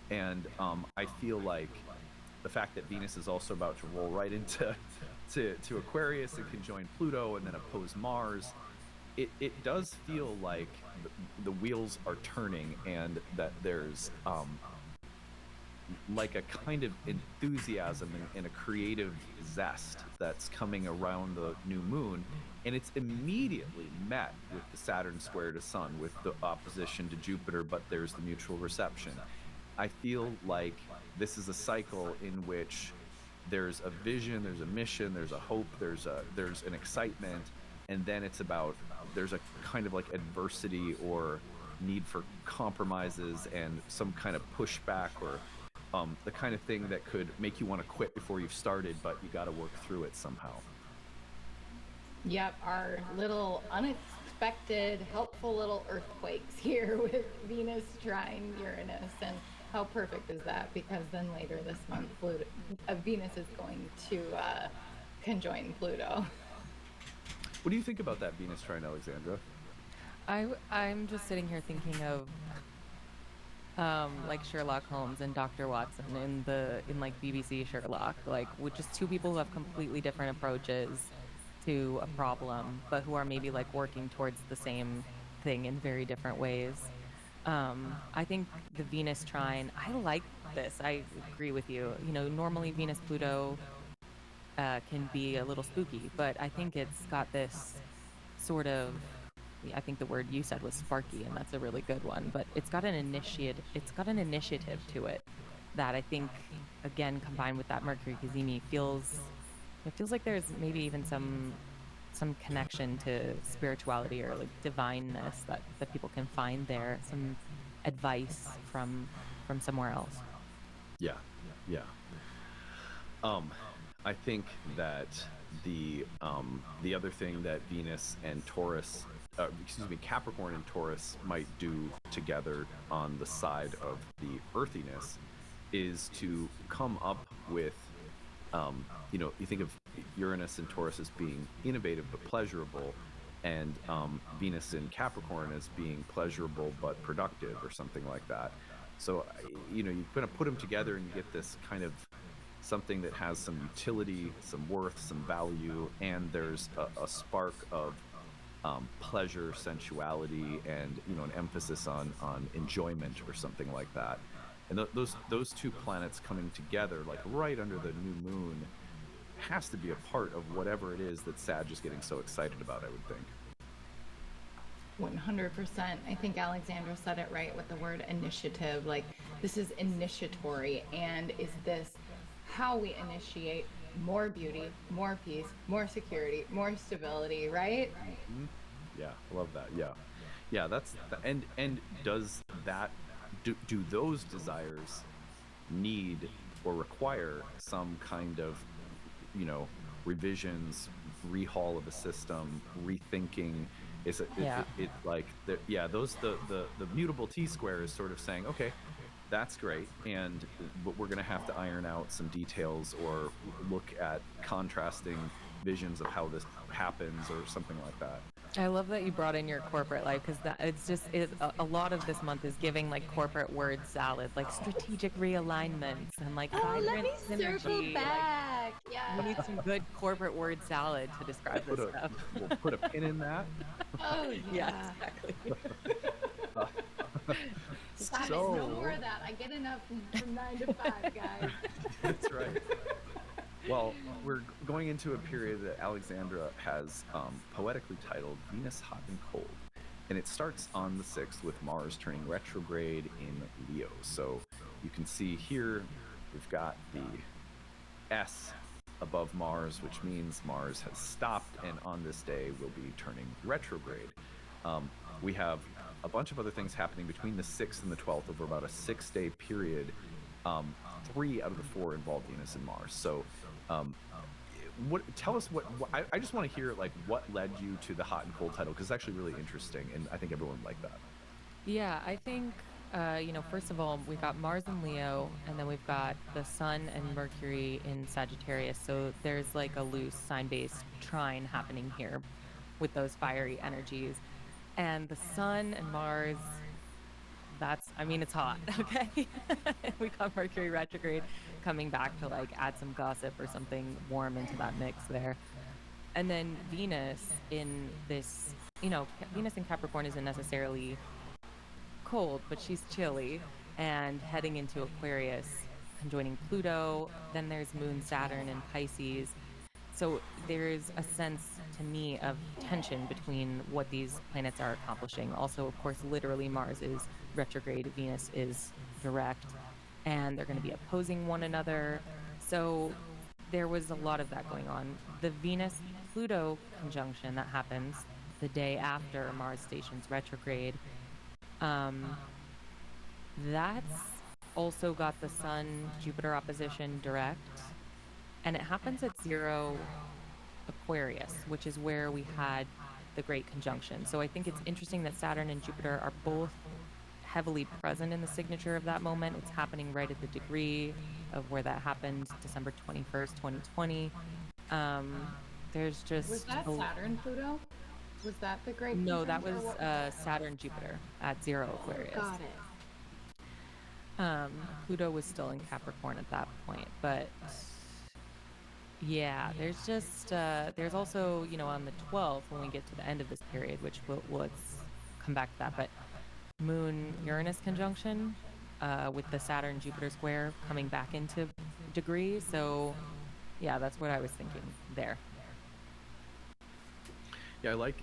And I feel like the fact that Venus is also about to roll right into to Aquarius and can join Pluto and then oppose Mars, it does feel like the wheels are turning, and that there's like a kind of enthusiasm and a creative zest that's coming around the new moon. And it's immediately met with the Saturn square to Sun, with the opposition to Jupiter, but there's the mutual reception. I feel like this is a cycle in which there's a vision, there's a mission, there's a hope, there's an excitement, and then it's about there's a kind of like adversity or need for compromises and some kind of pushback, or the kind of thing that could make you want to quit before you've started, but you got to work through it somehow. Yep, our little unexpected, helpful little earthquakes here with Venus trine Uranus. And how perfect is that? Because then later this month, Venus is going to conjoin Pluto. What do you think about that Venus trine, Alexandra? I'm just sitting here thinking of like Sherlock Holmes and Dr. Watson in like BBC Sherlock, like with just two people who have completely different approaches to a problem, but who are maybe like working towards the same thing in very different ways. I think the Venus trine, I like this. I agree with you. You know, normally Venus Pluto can be a little spooky, but I think it's got this sort of, I think the word you said was sparky, and that's a really good one, but it's got an initiative to it that I think, again, combined with that Mercury cazimi, it feels like there's maybe even some connection to spirituality or like divineness that people can find there, some advice from somewhere else. Yeah. I think that the other thing that Venus and Taurus, Capricorn and Taurus might do together on the side of the earthiness is to come up with, you think of Uranus and Taurus as being innovative but pleasurable, and Venus in Capricorn as being pleasurable but productive, or something like that. So, you're going to put them together and you get this kind of something that has some utility, some worth, some value, and there's a spark of pleasure, sensuality, and an emphasis on enjoyment, or something like that. And those two planets coming together, like right under the new moon, has to be a part of whatever it is that Sag is getting so excited about, I would think. 100%. I think Alexandra said it right with the word initiative. Like, this is initiatory, and is this how we initiate more beauty, more peace, more security, more stability, right? Mm-hmm. Yeah, I love that. Yeah, that's and does that do those desires need or require some kind of revisions, rehaul of the system, rethinking? Is it like the mutable T-square is sort of saying, okay, that's great, but we're going to have to iron out some details or look at contrasting visions of how this happens, or something like that. I love that you brought in your corporate life, because a lot of this month is giving like corporate word salad, like strategic realignments and like let me synergy. circle back. Like, yeah, we need some good corporate word salad to describe this stuff. We'll put a pin in that. Oh yeah, exactly. Stop it. No more of that. I get enough from 9 to 5, guys. That's right. Well, we're going into a period that Alexandra has poetically titled Venus Hot and Cold. And it starts on the 6th with Mars turning retrograde in Leo. So you can see here we've got the S above Mars, which means Mars has stopped, and on this day will be turning retrograde. We have a bunch of other things happening between the 6th and the 12th over about a 6-day period. 3 out of the 4 involve Venus and Mars. So tell us I just want to hear like what led you to the hot and cold title, because it's actually really interesting, and I think everyone would like that. Yeah, I think first of all, we got Mars in Leo, and then we've got the Sun and Mercury in Sagittarius. So there's like a loose sign-based trine happening here with those fiery energies. And the Sun and Mars, it's hot, okay? We got Mercury retrograde coming back to like add some gossip or something warm into that mix there. And then Venus in this, Venus in Capricorn isn't necessarily cold, but she's chilly, and heading into Aquarius, conjoining Pluto. Then there's Moon Saturn in Pisces. So there's a sense to me of tension between what these planets are accomplishing. Also, of course, literally Mars is retrograde, Venus is direct, and they're going to be opposing one another. So there was a lot of that going on. The Venus-Pluto conjunction that happens the day after Mars stations retrograde. That's also got the Sun-Jupiter opposition direct, and it happens at 0 Aquarius, which is where we had the Great Conjunction. So I think it's interesting that Saturn and Jupiter are both heavily present in the signature of that moment. It's happening right at the degree of where that happened, December 21st, 2020. There's just... Was that Saturn, Pluto? Was that the Great No, that Conjunction, was or what Saturn, Jupiter at 0 Aquarius. Got it. Pluto was still in Capricorn at that point, but yeah, there's just there's also, you know, on the 12th when we get to the end of this period, which let's come back to that, but Moon Uranus conjunction with the Saturn Jupiter square coming back into degree. So yeah, that's what I was thinking there. Yeah, I like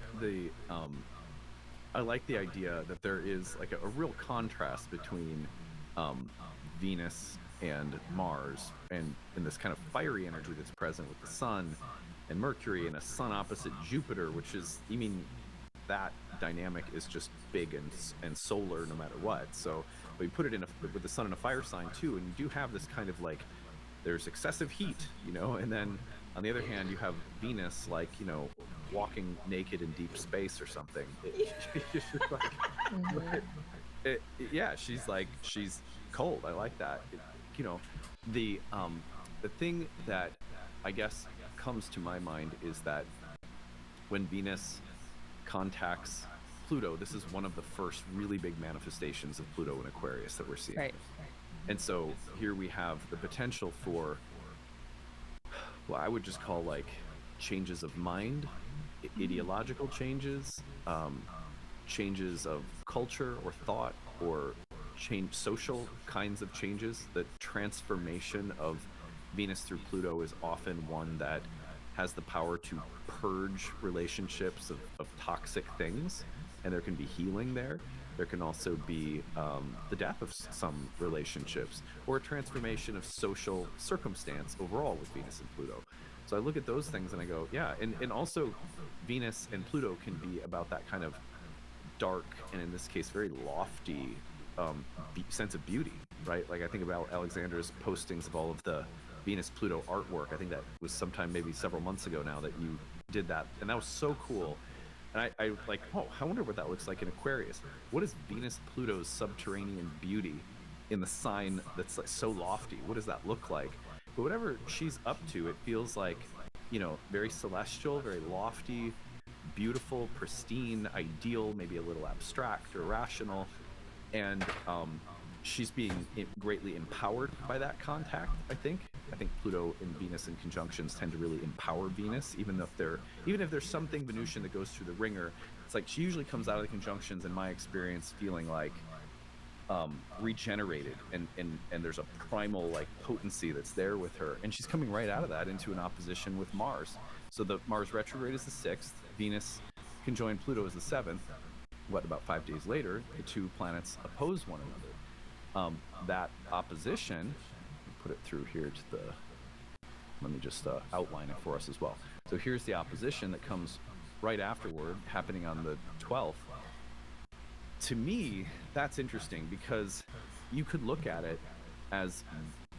the idea that there is like a real contrast between Venus and Mars, and this kind of fiery energy that's present with the Sun and Mercury, and a Sun opposite Jupiter, which is, I mean, that dynamic is just big and solar no matter what. So we put it in with the Sun in a fire sign too, and you do have this kind of like, there's excessive heat, you know, and then on the other hand you have Venus, like, you know, walking naked in deep space or something. Yeah, she's cold. I like that. You know, the thing that I guess comes to my mind is that when Venus contacts Pluto, this is one of the first really big manifestations of Pluto in Aquarius that we're seeing. Right. And so here we have the potential for, well, I would just call like changes of mind, ideological changes, changes of culture or thought, or social kinds of changes. The transformation of Venus through Pluto is often one that has the power to purge relationships of toxic things, and there can be healing there. There can also be the death of some relationships, or a transformation of social circumstance overall with Venus and Pluto. So I look at those things and I go, yeah, and also Venus and Pluto can be about that kind of dark, and in this case very lofty sense of beauty, right? Like I think about Alexandra's postings of all of the Venus Pluto artwork. I think that was sometime maybe several months ago now that you did that, and that was so cool. And I like, oh, I wonder what that looks like in Aquarius. What is Venus Pluto's subterranean beauty in the sign that's like so lofty? What does that look like? But whatever she's up to, it feels like, you know, very celestial, very lofty, beautiful, pristine, ideal, maybe a little abstract or rational. And she's being greatly empowered by that contact, I think. I think Pluto and Venus in conjunctions tend to really empower Venus, even if there's something Venusian that goes through the ringer. It's like she usually comes out of the conjunctions, in my experience, feeling like regenerated, and there's a primal like potency that's there with her, and she's coming right out of that into an opposition with Mars. So the Mars retrograde is the 6th, Venus conjoined Pluto is the 7th. About 5 days later, the two planets oppose one another. That opposition, put it through here to the, let me just outline it for us as well. So here's the opposition that comes right afterward, happening on the 12th. To me, that's interesting because you could look at it as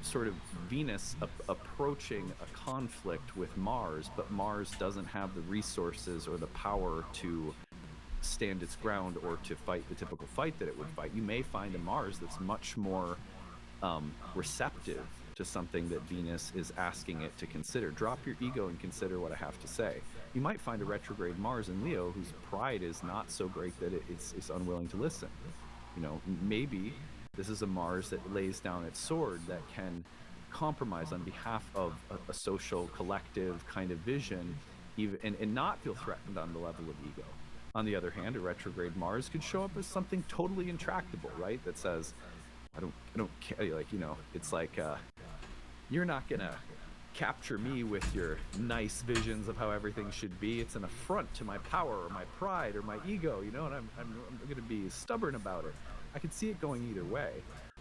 sort of Venus approaching a conflict with Mars, but Mars doesn't have the resources or the power to stand its ground or to fight the typical fight that it would fight. You may find a Mars that's much more receptive to something that Venus is asking it to consider. Drop your ego and consider what I have to say. You might find a retrograde Mars in Leo whose pride is not so great that it's unwilling to listen. You know, maybe this is a Mars that lays down its sword, that can compromise on behalf of a social collective kind of vision, even and not feel threatened on the level of ego. On the other hand, a retrograde Mars could show up as something totally intractable, right? That says, I don't care, like, you know, it's like, you're not gonna capture me with your nice visions of how everything should be. It's an affront to my power or my pride or my ego, you know, and I'm gonna be stubborn about it. I could see it going either way.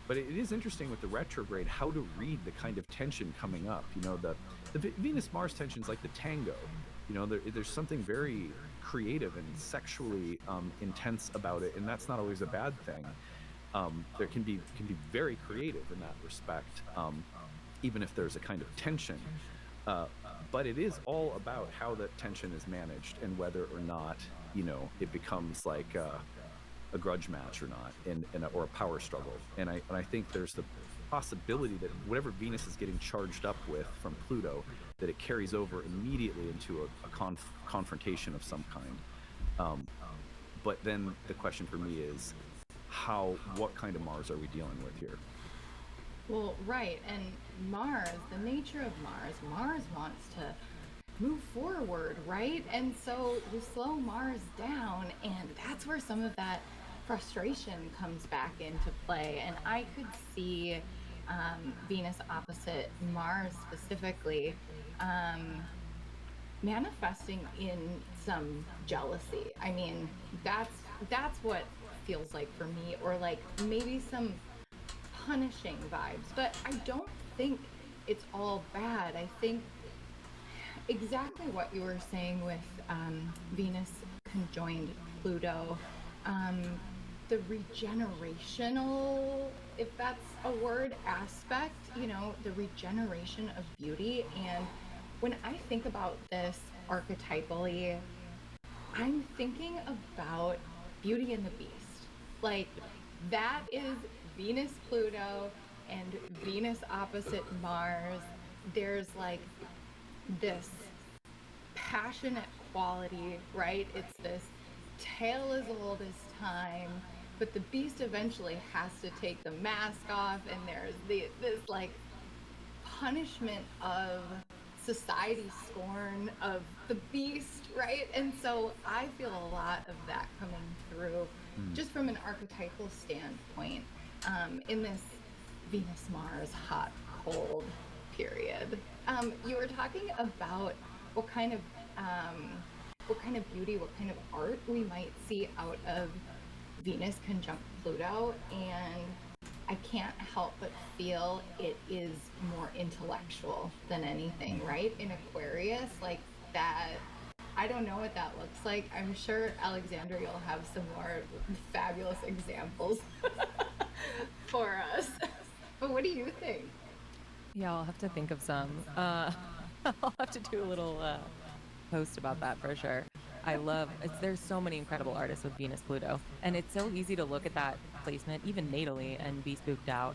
But it is interesting with the retrograde how to read the kind of tension coming up. You know, the Venus-Mars tension is like the tango. You know, there's something very creative and sexually intense about it, and that's not always a bad thing. There can be very creative in that respect, even if there's a kind of tension. But it is all about how that tension is managed and whether or not, it becomes like a grudge match or not, or a power struggle. And I think there's the possibility that whatever Venus is getting charged up with from Pluto, that it carries over immediately into a confrontation of some kind. But then the question for me is, what kind of Mars are we dealing with here? Well, right. And Mars, the nature of Mars wants to move forward, right? And so you slow Mars down, and that's where some of that frustration comes back into play. And I could see Venus opposite Mars specifically manifesting in some jealousy. I mean, that's what feels like for me, or like maybe some punishing vibes. But I don't think it's all bad. I think exactly what you were saying with Venus conjoined Pluto, the regenerational, if that's a word, aspect, the regeneration of beauty. And when I think about this archetypally, I'm thinking about Beauty and the Beast. Like, that is Venus Pluto and Venus opposite Mars. There's like this passionate quality, right? It's this tale as old as time, but the beast eventually has to take the mask off, and there's this like punishment of society's scorn of the beast, right? And so I feel a lot of that coming through just from an archetypal standpoint in this Venus Mars hot cold period. You were talking about what kind of beauty, what kind of art we might see out of Venus conjunct Pluto, and I can't help but feel it is more intellectual than anything, right? In Aquarius, like that, I don't know what that looks like. I'm sure, Alexandra, you'll have some more fabulous examples for us. But what do you think? Yeah, I'll have to think of some. I'll have to do a little post about that for sure. There's so many incredible artists with Venus Pluto, and it's so easy to look at that placement, even natally, and be spooked out.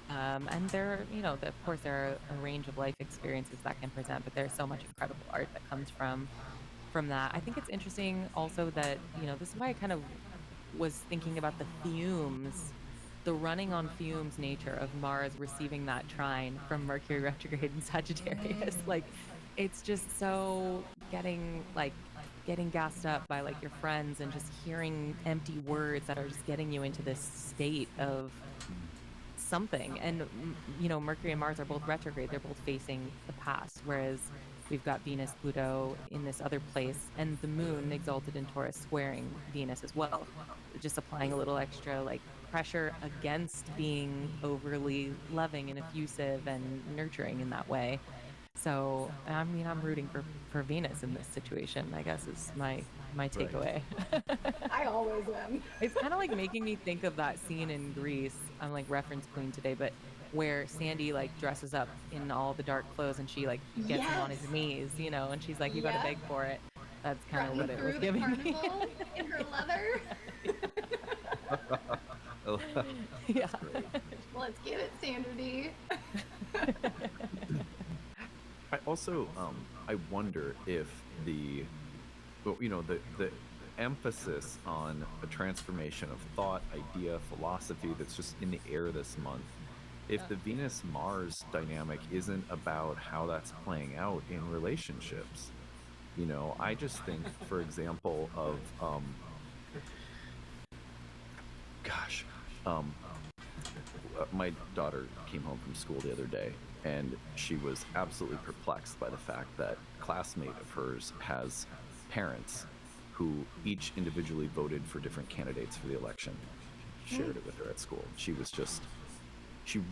And of course, there are a range of life experiences that can present, but there's so much incredible art that comes from that. I think it's interesting also that, this is why I kind of was thinking about the running on fumes nature of Mars receiving that trine from Mercury retrograde in Sagittarius. Like, it's just so getting gassed up by like your friends and just hearing empty words that are just getting you into this state of something. And Mercury and Mars are both retrograde. They're both facing the past, whereas we've got Venus Pluto in this other place, and the moon exalted in Taurus squaring Venus as well, just applying a little extra like pressure against being overly loving and effusive and nurturing in that way. So, I mean, I'm rooting for Venus in this situation, I guess, is my takeaway. I always am. It's kind of like making me think of that scene in Grease. I'm like reference queen today, but where Sandy like dresses up in all the dark clothes and she like gets him on his knees, and she's like, you got to beg for it. That's kind of what it was giving me. In her leather. Yeah. Let's get it, Sandra D. I also, I wonder if the emphasis on a transformation of thought, idea, philosophy that's just in the air this month, if the Venus-Mars dynamic isn't about how that's playing out in relationships. I just think, for example, of, my daughter came home from school the other day, and she was absolutely perplexed by the fact that a classmate of hers has parents who each individually voted for different candidates for the election. Shared it with her at school. She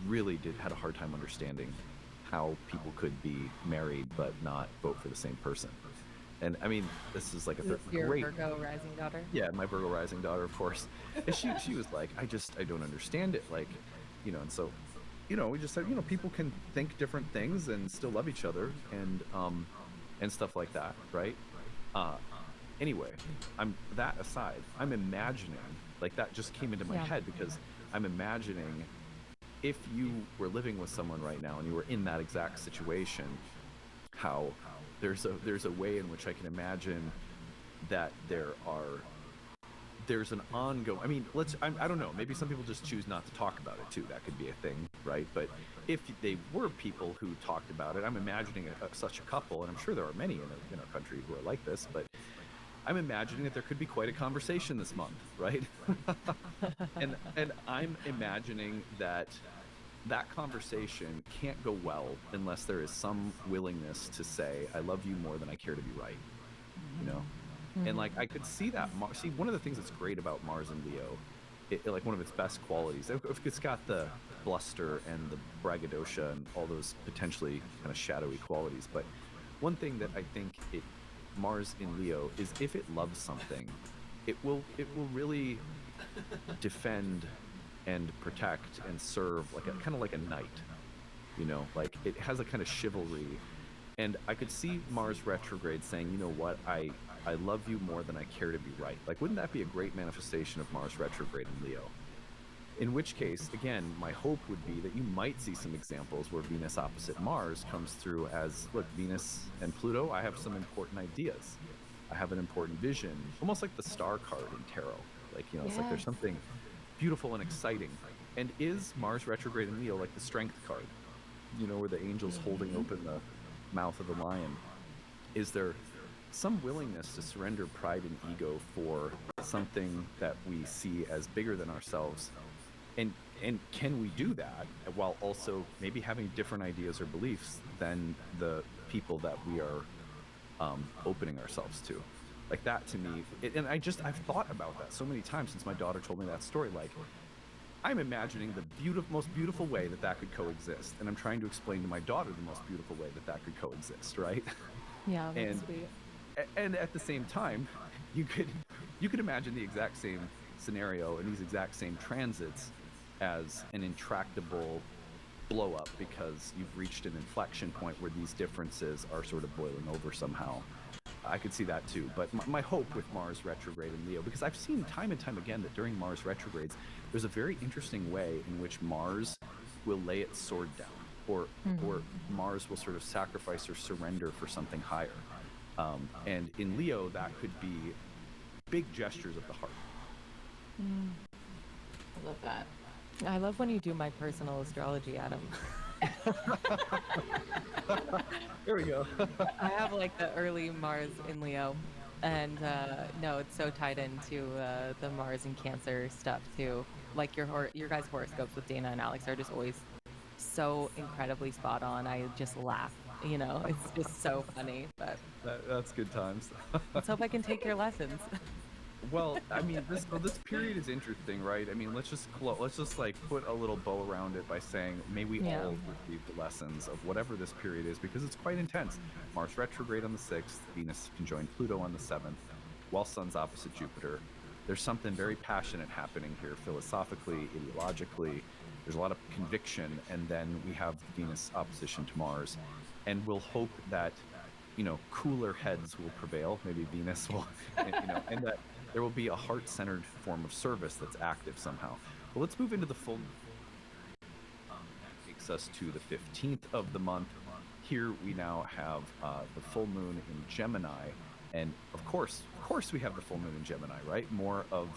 really had a hard time understanding how people could be married but not vote for the same person. And I mean, this is like a Your great, Virgo rising daughter. yeah, my Virgo rising daughter, of course. And she was like, I don't understand it, like, and so, we just said, people can think different things and still love each other, and stuff like that, right? Uh, anyway, that aside, I'm imagining, like, that just came into my Yeah. head because I'm imagining if you were living with someone right now and you were in that exact situation, how there's a way in which I can imagine that there's an ongoing, I mean, I don't know, maybe some people just choose not to talk about it too. That could be a thing, right? But if they were people who talked about it, I'm imagining such a couple, and I'm sure there are many in our country who are like this, but I'm imagining that there could be quite a conversation this month, right? and I'm imagining that conversation can't go well unless there is some willingness to say, I love you more than I care to be right, And like, I could see that. See, one of the things that's great about Mars and Leo, like one of its best qualities, it's got the bluster and the braggadocio and all those potentially kind of shadowy qualities. But one thing that I think Mars in Leo is, if it loves something, it will really defend and protect and serve, like a kind of like a knight, like it has a kind of chivalry. And I could see Mars retrograde saying, you know what, I love you more than I care to be right. Like, wouldn't that be a great manifestation of Mars retrograde in Leo? In which case, again, my hope would be that you might see some examples where Venus opposite Mars comes through as, look, Venus and Pluto, I have some important ideas. I have an important vision, almost like the star card in tarot. Like, it's like there's something beautiful and exciting. And is Mars retrograde in Leo like the strength card? Where the angel's holding open the mouth of the lion. Is there some willingness to surrender pride and ego for something that we see as bigger than ourselves? And can we do that while also maybe having different ideas or beliefs than the people that we are opening ourselves to? Like, that to me, and I've thought about that so many times since my daughter told me that story. Like, I'm imagining the most beautiful way that could coexist, and I'm trying to explain to my daughter the most beautiful way that could coexist, right? Yeah, that's and sweet. And at the same time, you could imagine the exact same scenario and these exact same transits as an intractable blow up, because you've reached an inflection point where these differences are sort of boiling over somehow. I could see that too. But my hope with Mars retrograde in Leo, because I've seen time and time again that during Mars retrogrades, there's a very interesting way in which Mars will lay its sword down, or Mars will sort of sacrifice or surrender for something higher. And in Leo, that could be big gestures of the heart. I love that. I love when you do my personal astrology, Adam. There we go. I have like the early Mars in Leo, and no, it's so tied into the Mars and Cancer stuff too. Like your guys' horoscopes with Dana and Alex are just always so incredibly spot on. I just laugh. It's just so funny. But That's good times. let's hope I can take your lessons. Well, I mean, this period is interesting, right? I mean, let's just like put a little bow around it by saying, may we all receive the lessons of whatever this period is, because it's quite intense. Mars retrograde on the 6th, Venus conjoined Pluto on the 7th, while Sun's opposite Jupiter. There's something very passionate happening here, philosophically, ideologically. There's a lot of conviction, and then we have Venus opposition to Mars, and we'll hope that cooler heads will prevail. Maybe Venus will, and that there will be a heart-centered form of service that's active somehow. But let's move into the full. That takes us to the 15th of the month. Here we now have the full moon in Gemini, and of course we have the full moon in Gemini, right? More of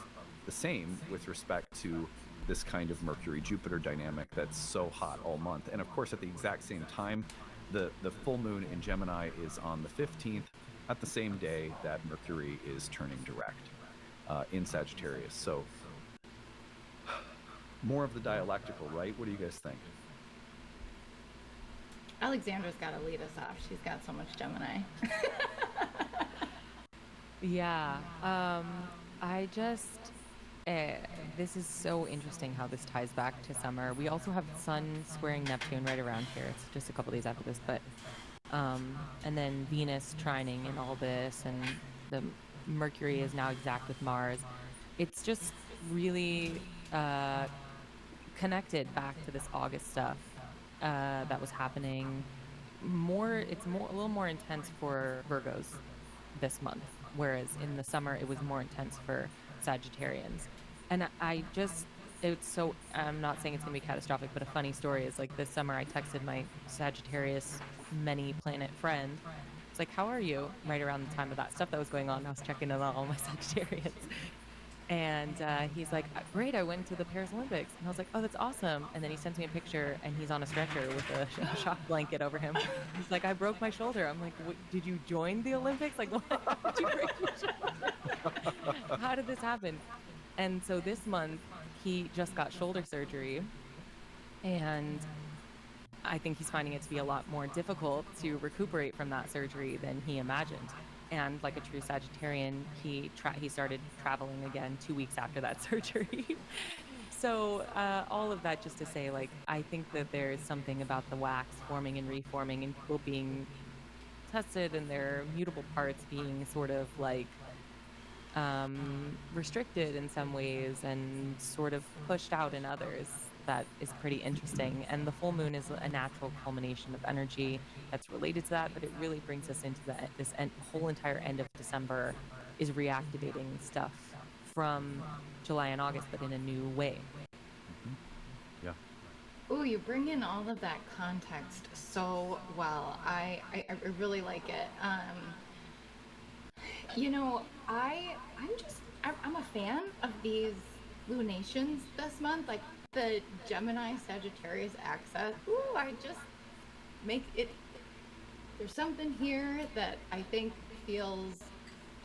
the same with respect to this kind of Mercury-Jupiter dynamic that's so hot all month. And of course, at the exact same time, the full moon in Gemini is on the 15th, at the same day that Mercury is turning direct in Sagittarius. So more of the dialectical, right? What do you guys think? Alexandra's got to lead us off. She's got so much Gemini. Yeah. This is so interesting how this ties back to summer. We also have Sun squaring Neptune right around here. It's just a couple days after this, but And then Venus trining and all this, and the Mercury is now exact with Mars. It's just really connected back to this August stuff that was happening. It's a little more intense for Virgos this month, whereas in the summer it was more intense for Sagittarians. And I'm not saying it's going to be catastrophic, but a funny story is like this summer I texted my Sagittarius many planet friend. It's like, how are you? Right around the time of that stuff that was going on, I was checking in on all my Sagittarians. And he's like, great, I went to the Paris Olympics. And I was like, oh, that's awesome. And then he sends me a picture and he's on a stretcher with a shock blanket over him. He's like, I broke my shoulder. I'm like, did you join the Olympics? Like, what? How did you break your shoulder? How did this happen? And so this month, he just got shoulder surgery. And I think he's finding it to be a lot more difficult to recuperate from that surgery than he imagined. And like a true Sagittarian, he started traveling again 2 weeks after that surgery. So all of that just to say, like, I think that there's something about the wax forming and reforming and people being tested and their mutable parts being sort of like restricted in some ways and sort of pushed out in others. That is pretty interesting. And the full moon is a natural culmination of energy that's related to that, but it really brings us into whole entire end of December is reactivating stuff from July and August, but in a new way. Yeah. Ooh, you bring in all of that context so well. I really like it. I'm a fan of these lunations this month. Like the Gemini Sagittarius axis. Ooh, I just make it. There's something here that I think feels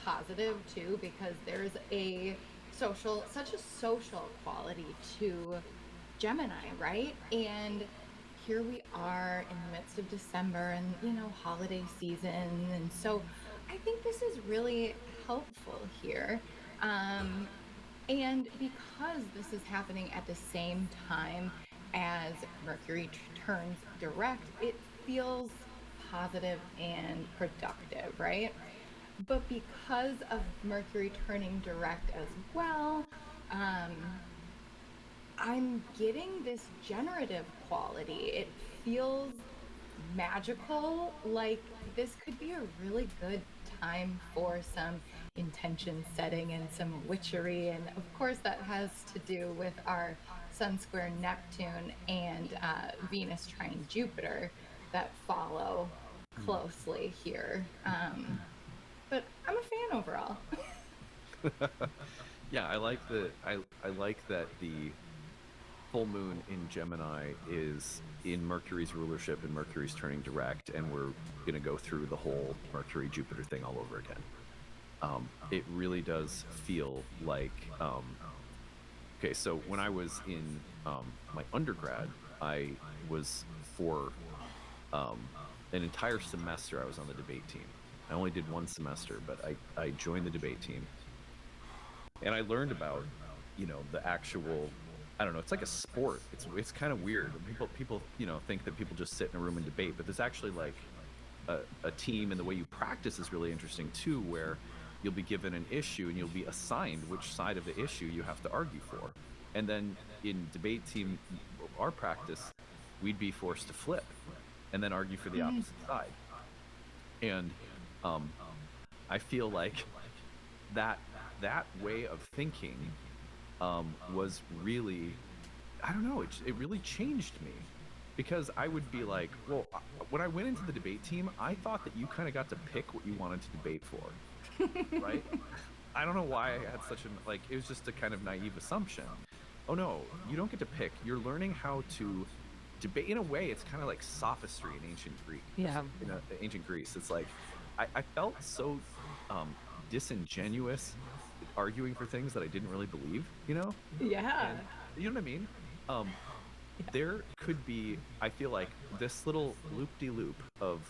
positive too, because there's such a social quality to Gemini, right? And here we are in the midst of December and, holiday season. And so I think this is really helpful here. And because this is happening at the same time as Mercury turns direct, it feels positive and productive, right? But because of Mercury turning direct as well, I'm getting this generative quality. It feels magical, like this could be a really good time for some intention setting and some witchery. And of course, that has to do with our Sun square Neptune and Venus trine Jupiter that follow closely here. But I'm a fan overall. Yeah, I like that the full moon in Gemini is in Mercury's rulership and Mercury's turning direct, and we're going to go through the whole Mercury Jupiter thing all over again. It really does feel like okay, so when I was in my undergrad, I was for an entire semester I was on the debate team. I only did one semester, but I joined the debate team, and I learned about the actual, I don't know, it's like a sport. It's kind of weird. People think that people just sit in a room and debate, but there's actually like a team, and the way you practice is really interesting too, where you'll be given an issue and you'll be assigned which side of the issue you have to argue for. And then in debate team, our practice, we'd be forced to flip and then argue for the opposite side. And I feel like that way of thinking was really, I don't know, it really changed me, because I would be like, well, when I went into the debate team, I thought that you kind of got to pick what you wanted to debate for. Right? I don't know why I had it was just a kind of naive assumption. Oh no, you don't get to pick. You're learning how to debate. In a way, it's kind of like sophistry in ancient Greek. Yeah. In ancient Greece, it's like I felt so disingenuous arguing for things that I didn't really believe. Yeah. And, you know what I mean? There could be, I feel like, this little loop-de-loop of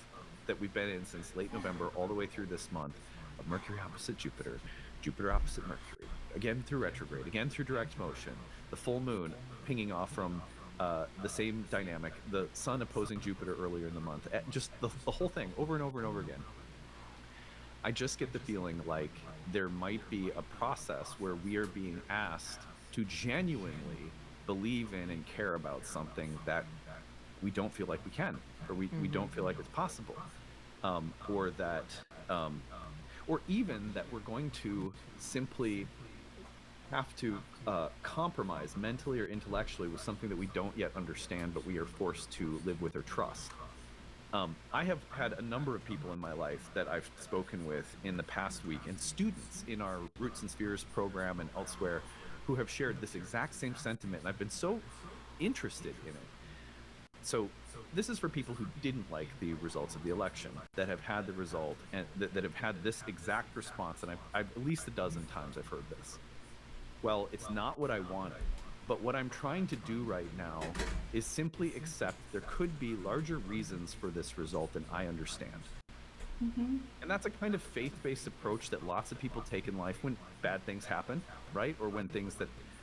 that we've been in since late November all the way through this month of Mercury opposite Jupiter, Jupiter opposite Mercury, again through retrograde, again through direct motion, the full moon pinging off from the same dynamic, the sun opposing Jupiter earlier in the month, just the whole thing over and over and over again. I just get the feeling like there might be a process where we are being asked to genuinely believe in and care about something that we don't feel like we can, or we don't feel like it's possible, or that, or even that we're going to simply have to compromise mentally or intellectually with something that we don't yet understand, but we are forced to live with or trust. I have had a number of people in my life that I've spoken with in the past week, and students in our Roots and Spheres program and elsewhere, who have shared this exact same sentiment, and I've been so interested in it. So this is for people who didn't like the results of the election, that have had the result and that have had this exact response, and I've at least a dozen times I've heard this. Well, it's not what I wanted, but what I'm trying to do right now is simply accept there could be larger reasons for this result than I understand. And that's a kind of faith-based approach that lots of people take in life when bad things happen, right? Or when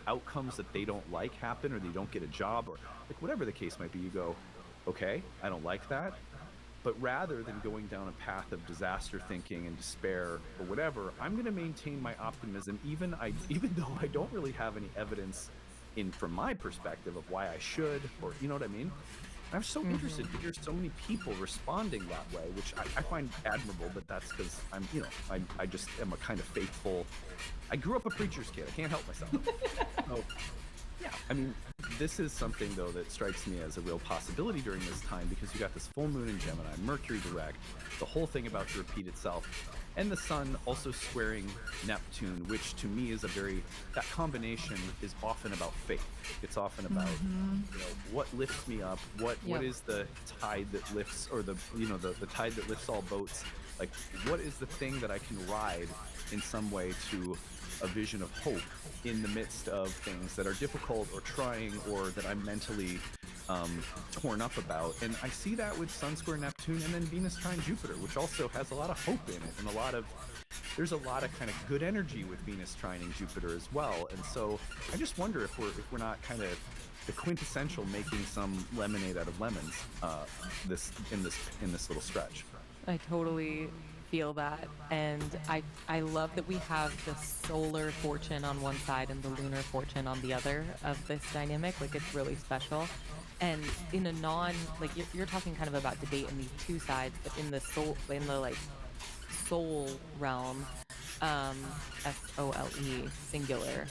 outcomes that they don't like happen, or they don't get a job, or like whatever the case might be. You go, okay, I don't like that. But rather than going down a path of disaster thinking and despair or whatever, I'm going to maintain my optimism, even though I don't really have any evidence from my perspective of why I should, or you know what I mean? I'm so interested to hear so many people responding that way, which I find admirable, but that's because I just am a kind of faithful. I grew up a preacher's kid. I can't help myself. So, yeah, I mean, this is something, though, that strikes me as a real possibility during this time, because you got this full moon in Gemini, Mercury direct, the whole thing about to repeat itself, and the sun also squaring Neptune, which to me is that combination is often about faith. It's often about, what lifts me up, what is the tide that lifts, or the tide that lifts all boats, like what is the thing that I can ride in some way to a vision of hope in the midst of things that are difficult or trying, or that I'm mentally torn up about. And I see that with Sun square Neptune, and then Venus trine Jupiter, which also has a lot of hope in it, and there's a lot of kind of good energy with Venus trining Jupiter as well. And so I just wonder if we're not kind of the quintessential making some lemonade out of lemons in this little stretch. I totally feel that, and I love that we have the solar fortune on one side and the lunar fortune on the other of this dynamic. Like, it's really special. And in a you're talking kind of about debate in these two sides, but in the soul realm, SOLE singular,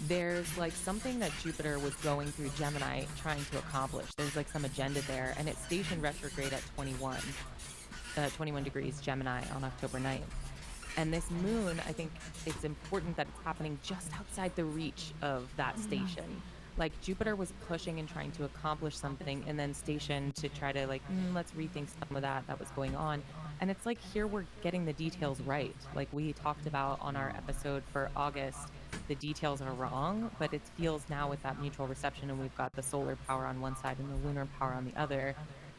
there's like something that Jupiter was going through Gemini trying to accomplish. There's like some agenda there, and it's stationed retrograde at 21 degrees Gemini on October 9th. And this moon, I think it's important that it's happening just outside the reach of that station. Like, Jupiter was pushing and trying to accomplish something, and then stationed to try to let's rethink some of that was going on. And it's like, here we're getting the details right. Like we talked about on our episode for August, the details are wrong, but it feels now with that mutual reception, and we've got the solar power on one side and the lunar power on the other,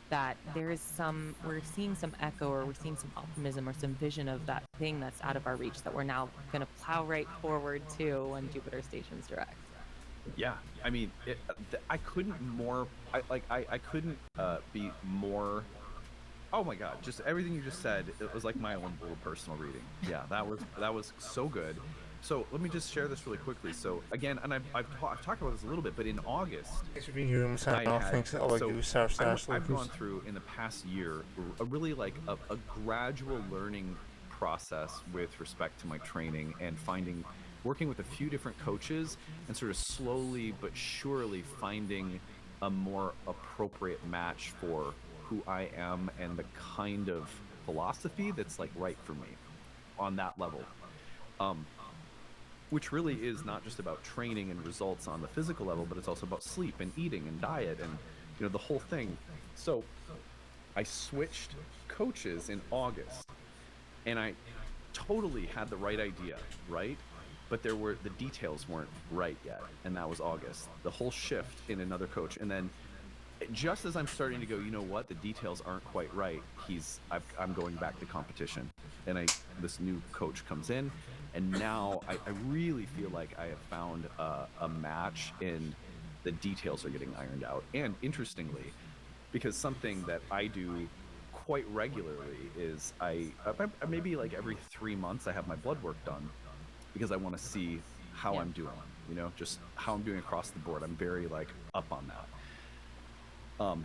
that we're seeing some echo, or we're seeing some optimism or some vision of that thing that's out of our reach that we're now going to plow right forward to when Jupiter stations direct. Yeah, I mean, I couldn't be more. Oh my God! Just everything you just said, it was like my own little personal reading. Yeah, that was so good. So let me just share this really quickly. So again, and I've talked about this a little bit, but in August, I've gone through in the past year a really a gradual learning process with respect to my training, and working with a few different coaches, and sort of slowly but surely finding a more appropriate match for who I am and the kind of philosophy that's right for me on that level. Which really is not just about training and results on the physical level, but it's also about sleep and eating and diet and the whole thing. So I switched coaches in August, and I totally had the right idea, right? But the details weren't right yet, and that was August. The whole shift in another coach, and then just as I'm starting to go, you know what, the details aren't quite right, I'm going back to competition, and this new coach comes in, and now I really feel like I have found a match in the details are getting ironed out. And interestingly, because something that I do quite regularly is I maybe like every 3 months I have my blood work done, because I want to see how I'm doing, you know, just how I'm doing across the board. I'm very like up on that.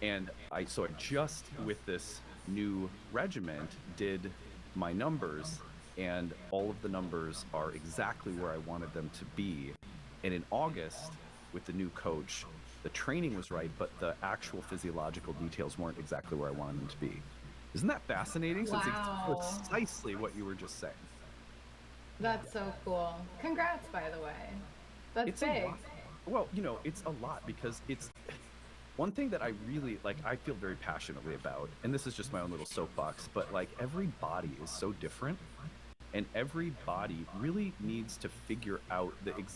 And I just with this new regiment did my numbers, and all of the numbers are exactly where I wanted them to be. And in August, with the new coach, the training was right, but the actual physiological details weren't exactly where I wanted them to be. Isn't that fascinating? Wow. Since it's precisely what you were just saying. That's so cool. Congrats, by the way. That's It's big. a lot. Well, you know, it's a lot because it's one thing that I really like, I feel very passionately about, and this is just my own little soapbox, but like every body is so different, and every body really needs to figure out